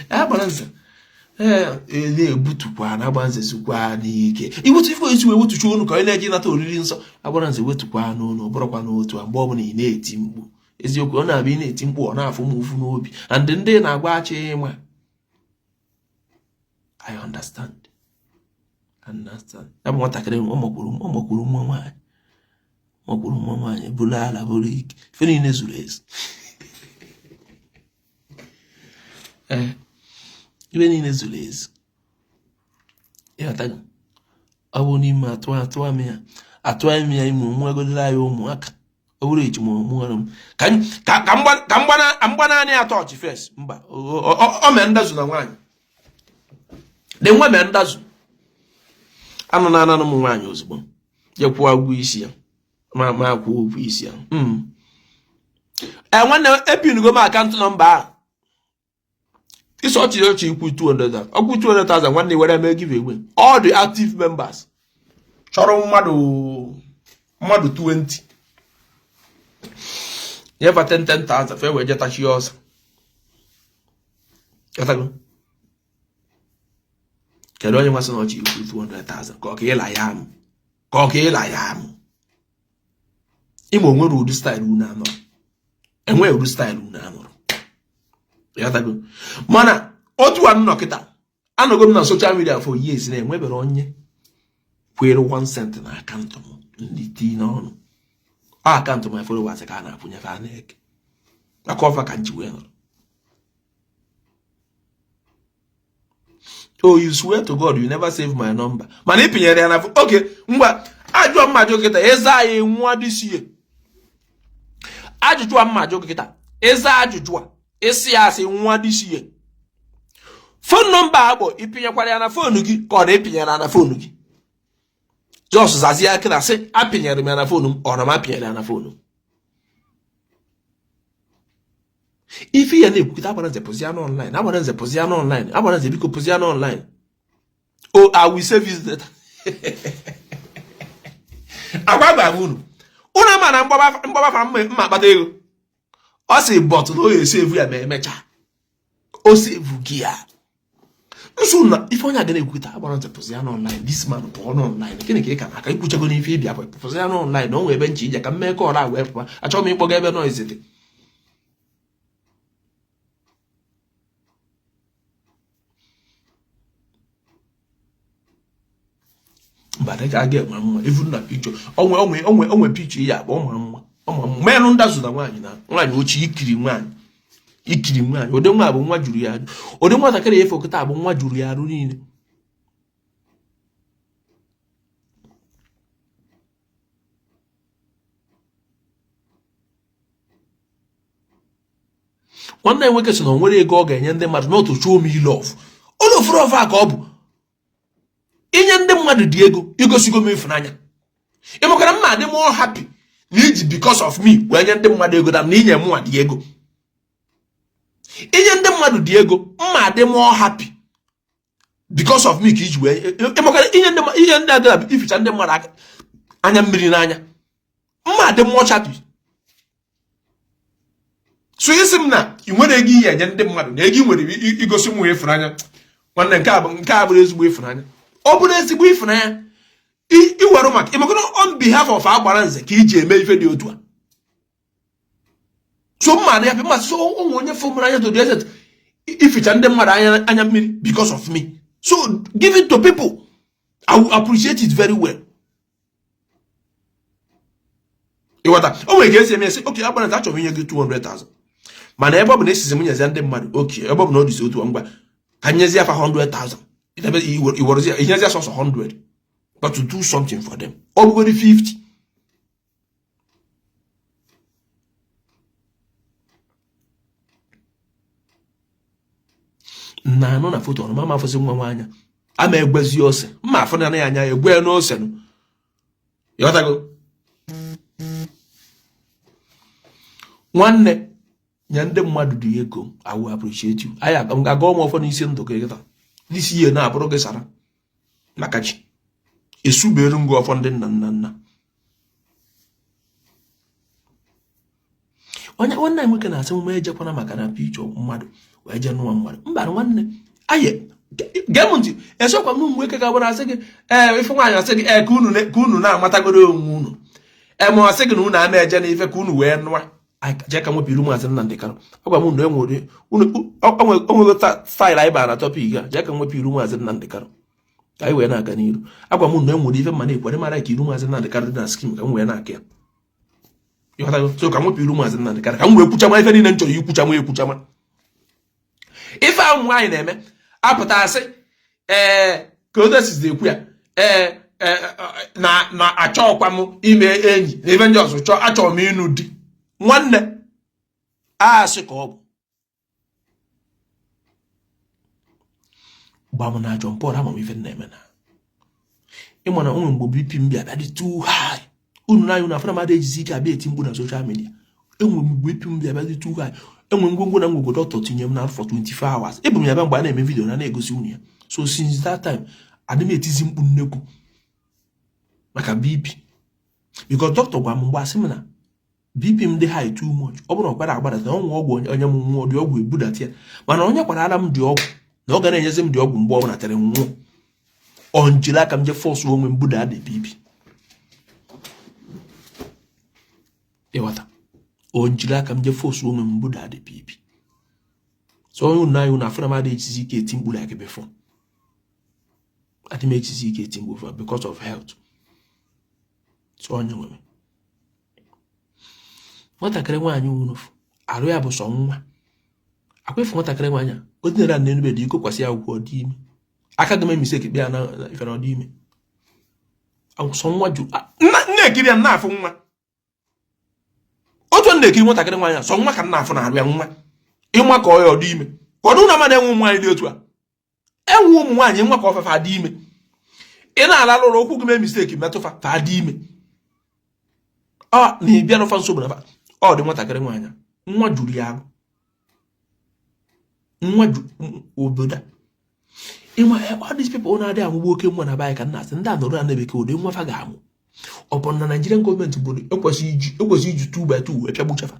Balance. Butu kwa na banze sukwa ni ike. Iwo tifo isi we wotu chuo no ka energy na to riri nso. Abanze wetu kwa no bro kwa no otu agbo bụ na ị na-eti mkpu. Eziokwu ọ na-abịa na-eti mkpu ọ na-afụ m ofu n'obi. And ndị na-agba achi ịma. I understand. I'm what I can omokwuru nwa nwaanyị bula ala bulu ike. Feni nezulez. Even in nezulez. Ya tago. Awu ni ma atwa me. Atwa me ya imu nwa godila yo ụmụaka. Oburu eji mo mu ka mbana ni atọchi first. Mba. O me ndazu na nwaanyị. The women does. I'm not an animal man, usable. Your poor Guisia. My poor Guisia. And when the epi go my account number, it's what you put 200,000. I'll put 200,000 one day when I may give away. All the active members. Choro Madu 20. You have 10,000 fair way, just yours. kedu onye nwasị na ọchị ikwu 200,000 ka ọ ka ịla ya amụ ka ọ ka ịla ya amụ ime onwere ụdị staịlụ unu anọrọ enweghị ụdị staịlụ unu anọrọ ya tago mana otu a nnọ kịta anọgo m na social media for years na enwebere onye kwere 1 cent na akaụntụ m ndị tii n'ọnụ akaụntụ my followers ka a na-akwụnyefe a na-eke maka ọfa ka nji wee nọrọ. Oh, you swear to God you never save my number. Mana ipinyere ya na okay, ngwa ajụọ mmadụ kịta eza anyị nwa this year. Ajụjụ mmadụ kịta eza ajụjụ a esi asị nwa this year. Phone number agbo ipinyekwara ya na phone gị ka ọ na-epinyere na phone gị. Just zazi ya kịta sị apinyere m ya na phone m ọ na m apinyere ya na phone m. If you are not going position online, I'm going to position online. I'm going to position online. Oh, I will save his data. Agba bunu. Una mana mbaba fa mma kpata ego. O si but no e save ya mecha. O save gia. Nso na if onye aga na-ekwuta I'm going to position online. This man born online. Kini ka aka ikwuchago n'ife bia position online. O nwe ebe nchi ije ka mmekọ ọra wee pụa. Achọ m ikpọga ebe noise dị. But I get my mama, even that picture. Onwe picture ya, mama. Men ndazu na nwanyi na. Nwanyi ochi ikiri nwanyi. Ikiri nwanyi. Ode nwa bụ nwa juru ya. Ode nwa takere efo kịta bụ nwa juru ya arụ niile. Nwanne nwoke so na nwere ego ọ ga-enye ndị mmadụ not to show me love. All of ka ọ bụ. Inye ndị mmadụ dị ego igosigo m ịfụnanya. Ịmụkara mma dị more happy na iji because of me wee nye ndị mmadụ ego na inye mụ dị ego. Inye ndị mmadụ dị ego mma dị more happy because of me ka iji wee ịmụkara inye ndị adịla ificha ndị mmadụ anya mmiri n'anya mma dị more happy. So isi m na ị nwere ego ihe enye ndị mmadụ na ego ị nwere igosi mụ ịfụnanya. Nwanne nke a bụrụ ezigbo ịfụnanya. Ọ bụrụ ezigbo ịfụnanya iwere maka ịmakọrọ on behalf of agbara nze ka iji eme ife dị otu a. So mmadụ ya pịma so onwe onye fọmụrụ anya to the extent ificha ndị mmadụ anya mmiri because of me. So give it to people. I will appreciate it very well. Ịghọta o nwere ga-esi eme esi okay agbara nze achọrọ inye gị 200,000 mana ebe ọ bụ na esizi m nyezi ndị mmadụ okay ebe ọ bụ na ọ dịzi otu ngwa ka nyezi afa 100,000. It was he has just 100, but to do something for them. Already 50. Na no na photo no mama fosi nwa anya. Ama egbezi ose. Mma afọ na anya egwe no ose no. Yotago. Nwanne nya ndị mmadụ dị ego I will appreciate you. Aya ga go mo fo n'isi ndụ ka ịta. This year na abụrụ gị sara maka chi esubere ngụ ọfọ ndị nna onye nwanne nwoke na-asị m ejekwana maka na pichọ mmadụ wee je nụwa mmadụ mba nwanne aye gemụntị esokwa m nwoke ka gbara asị gị ife nwaanyị asị gị ka unu na-amatagoro onwe unu ma asị gị na unu a na-eje n'ife ka unu wee nụwa jeka nwepiru maazị Nnamdi Kanu agwa m na enwere onwego faịlụ anyị bara na tọpik a jeka nwepiru maazị Nnamdi Kanu ka anyị wee na-aga n'iru agwa m na enwere ife mma na-ekwere mara ka iru maazị Nnamdi Kanu dị na skim ka m wee na-aka ya so ka nwepiru maazị Nnamdi Kanu ka m wee kwuchama ife niile m chọrọ ikwuchama ekwuchama ife ahụ nwaanyị na-eme apụta asị ka odesizi ekwu ya na achọkwa m ime enyi na ife ndị ọzọ achọrọ m ịnụ di nwanne asị ka ọ bụ gbam na John Paul ama m ife na-eme na ịma na onwe mgbe BP m bịa dị too high unu na unu afara mmadụ ejizi ike abịa eti mgbu na social media enwe mgbe BP m bịa dị too high enwe ngwongwo na ngwogwo doctor tinye m na for 24 hours ebu m ya bịa mgbe a na-eme video na-egosi unu ya so since that time adị m etizi mkpu nnekwu maka BP because doctor gwa m mgbe asị m na BP m dị high too much ọ bụrụ ọkwara agbadata ọnwụ ọgwụ onye m nwụọ dị ọgwụ ebudata ya mana onye kwara ara m dị ọgwụ na ọ ga na-enyezi m dị ọgwụ mgbe ọ bụla tere nwụọ onjila aka m je force onwe m buda the baby ịghọta onjila aka m je force onwe m buda the baby so onye na ayu na afra ma dey ejizi ike eti mkpu like before ati me ejizi ike eti mkpu because of health so onye nwe nwatakịrị nwaanyị unu arụ ya bụ sọ nwa akwefu nwatakịrị nwaanyị o dinara na enube dị ikokwasị akwụkwọ dị ime aka gị mistake bịa na ife na ọ dị ime sọ nwa ju na-ekiri ya na-afụ nwa otu na-ekiri nwatakịrị nwaanyị sọ nwa ka na-afụ na arụ ya nwa ịnwa ka ọ ya ọ dị ime kwado na mana enwe ụmụ nwaanyị dị otu a enwe ụmụ nwaanyị nwa ka ọfefa dị ime ị na-ala lụrụ okwu gị mistake metụfa fa dị ime na ịbịa n'ụfa nsogbu na fa ọ dị nwatakịrị nwaanyị nwa juru ya agụ nwa obodo ịnwa all these people na-adị amụgbu oke nwa na baị ka nna asị ndị a nọrọ na bekee ụdị nwa fa ga-amụ ọ bụ na Nigerian gọọmenti bụ ekwesị iji 2x2 wee pịagbuchafa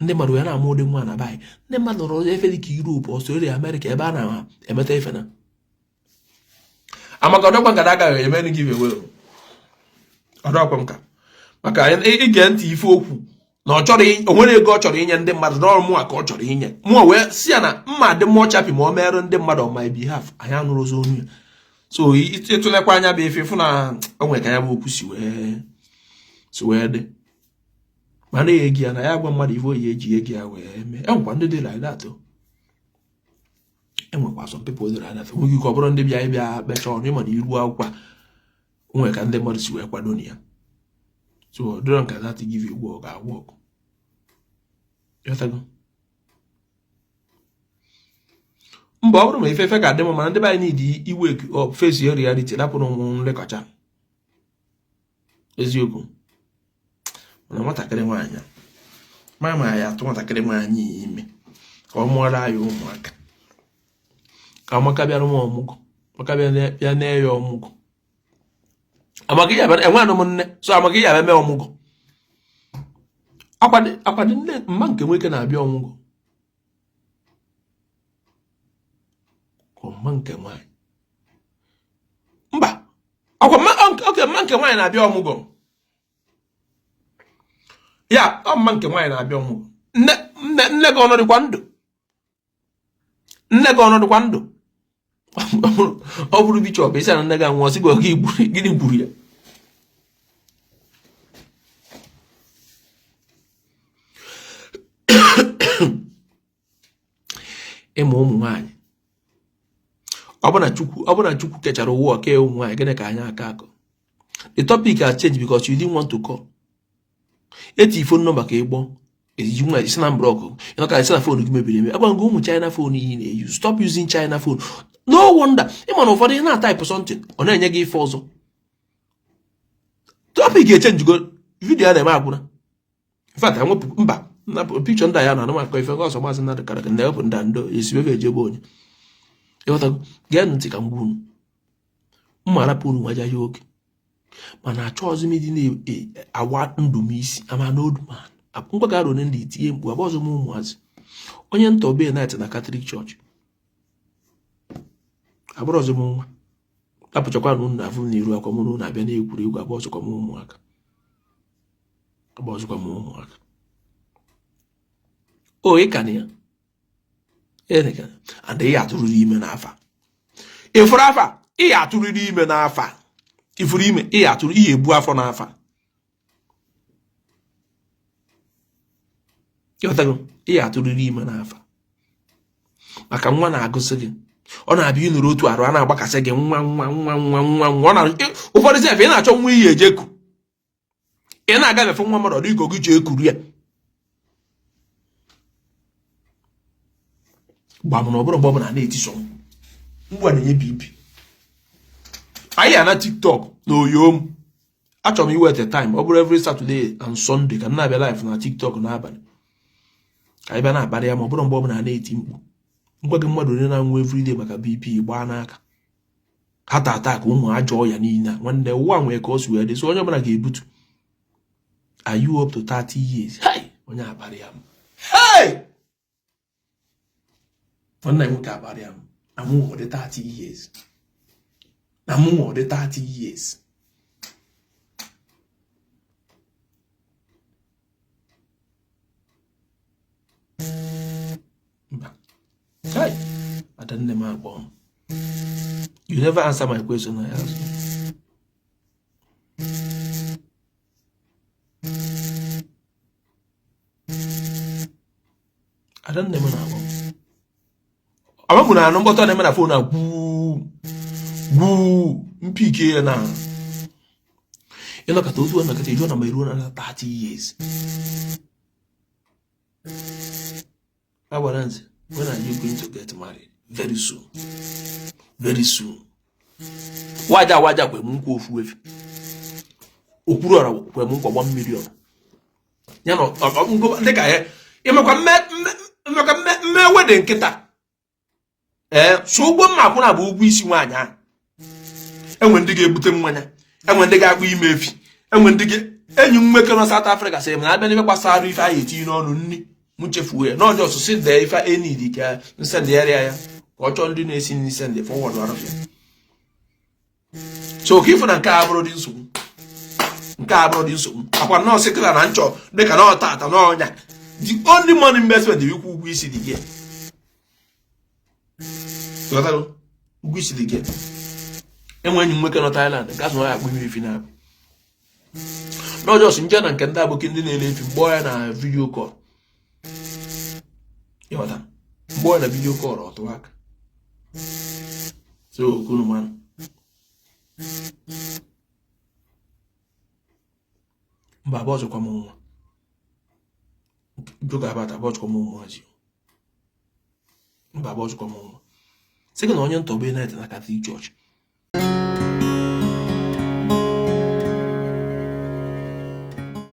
ndị mmadụ ya na-amụ ụdị nwa na baị ndị mmadụ nọrọ efe dị ka Europe Australia America ebe a na-emeta ife na amaka ọdọkwa nka agaghị eme give away ọdọkwa nka maka ige ntị ife okwu na ọ chọrọ onwere ego ọ chọrọ inye ndị mmadụ n'ọrụ mụ ka ọ chọrọ inye mụ wee si ya na mma dị mmụọ chapi ma ọ merụ ndị mmadụ on my behalf anyị anụrụ ozi onu ya so ịtụlekwa anya bụ ife fụ na onwe ka ya bụ okwu si wee dị mana ya egi ya na ya gwa mmadụ ife oyi eji egi ya wee mee enwekwa ndị dị like that enwekwa some people dị like that nweghị ka ọ bụrụ ndị bịa ịbịa becha ọnụ ịma na iru akwụkwọ onwe ka ndị mmadụ si wee kwado na ya so don't get that to give you work at work. You have to go. Mba ọ bụrụ ma ife ga dị mana ndị be anyị need i wake up face your reality lapụrụ ụmụ nlekọcha eziokwu mana nwatakịrị nwaanyị mama ya atụ nwatakịrị nwaanyị ime ka ọ mụọra ya ụmụaka ka amaka bịara m ọmụgwọ maka bịa na ya ọmụgwọ amaka ya bịara enwe anụ nne so amaka ya bịa mee ọmụgwọ akwado nne mma nke nwoke na-abịa ọmụgwọ mma nke nwaanyị mba akwa mma nke nwaanyị na-abịa ọmụgwọ ya mma nke nwaanyị na-abịa ọmụgwọ nne gị ọnọdụkwa ndụ nne gị ọnọdụkwa ndụ ọ bụrụ bichọp isi na nne gị anwụọ sịgwa gịnị gburu ya ịmụ ụmụ nwaanyị ọ bụ na Chukwu kechara ụwa ọka ụmụ nwaanyị gịnị ka anyị aka akọ the topic has changed because you didn't want to call eti phone number ka ịgbọ ezi nwa isi na mbrọkụ ịnọ ka isi na phone gị mebiri eme agwa ngụ ụmụ China phone iyi na-eyu stop using China phone no wonder ịma na ụfọdụ na type something ọ na-enye gị ife ọzọ topic ga-echange go video a na-eme agwụna in fact enwepụ mba na picture ndị ya na anụmakọ ife ọsọ gbasị na dịkara na ewepụ ndị ndo esi ebe ejebe onye ịghọtago gee ntị ka mgbe unu mma arapụ unu nwaja ya oge mana achọ ọzọ m ịdị na-awa ndụ m isi ama n'oduman mgbaga arụ ndị itinye mkpu abụọ ọzọ m ụmụazị onye nta obe night na Catholic Church abụrụ ọzọ m nwa apụchakwa na unu na-afụ n'iru akwa mụ na unu abịa na-egwuri egwu abụọ ọzọkwa m ụmụaka o ịka na ya and ị atụrụrụ ime n'afa ịfụrụ afa ị atụrụrụ ime n'afa ifuru ime ị atụrụ ihe ebu afọ n'afa ịghọtago ị atụrụrụ ime n'afa maka nwa na-agụsị gị ọ na-abịa ịnụrụ otu arụ a na-agbakasị gị nwa ọ na ụfọdụ sef ị na-achọ nwa ihe ejeku ị na-agabefe nwa mmadụ dịka ogi ji ekuru ya gbam na ọbụrụ mgbe ọbụla na-etiso mgbe a na-enye bibi anyị ya na TikTok na oyom achọrọ m iweta time ọ bụrụ every Saturday and Sunday ka m na-abịa live na TikTok n'abalị ka anyị bịa na-akparị ya ma ọ bụrụ mgbe ọbụla na-eti mkpu ngwa gị mmadụ onye na-anwụ everyday maka BP gbaa n'aka ha tata ka ụmụ ajọ ọya niile nwanne ụwa nwee ka o si wee dị so onye ọbụla ga-ebutu are you up to 30 years onye akparị ya nwanne m ka akparị ya amụ ụdị 30 years na mụ dị 30 years. Hey, I don't know. You never answer my question I asked you. I don't know. I'm going to number to my phone now. Woo, PK now. You look at those ones that you my room another 30 years. I will answer. When are you going to get married? Very soon. Very soon. Waja kwe mungu ofuwefi. Okurora kwe mungu 1 million. You know, mungu ndeka ye. Imekwa me wedding kita. So ugbo mma kwuna bụ ugwu isi nwanya. Enwe ndị ga-ebute mmanya. Enwe ndị ga-akpụ ime efi. Enwe ndị enyi nweke no South Africa sị na abịa n'ife gbasara ife ayi eti n'ọnụ nni. Mchefu ya no just sit there if I need it ka send the area ya ka ọ chọ ndị na-esi ni send the forward warafia so kifu na nke abụrụ dị nsogbu akwa no sekra na nchọ dịka na ọtata na ọnya the only money investment you kwụ ugwu isi dị gị so that ugwu isi dị gị enwe enyi nweke no Thailand gas no ya akpụ mmiri final no just nje na nke ndị aboki ndị na-ele efi mgbọ ya na video call. Yoda, boy na video call or to work. So, good man. Babozo kwa mungu. Joga abata babozo kwa mungu aji. Babozo kwa mungu. Seke na onye ntobe na ete na Catholic Church.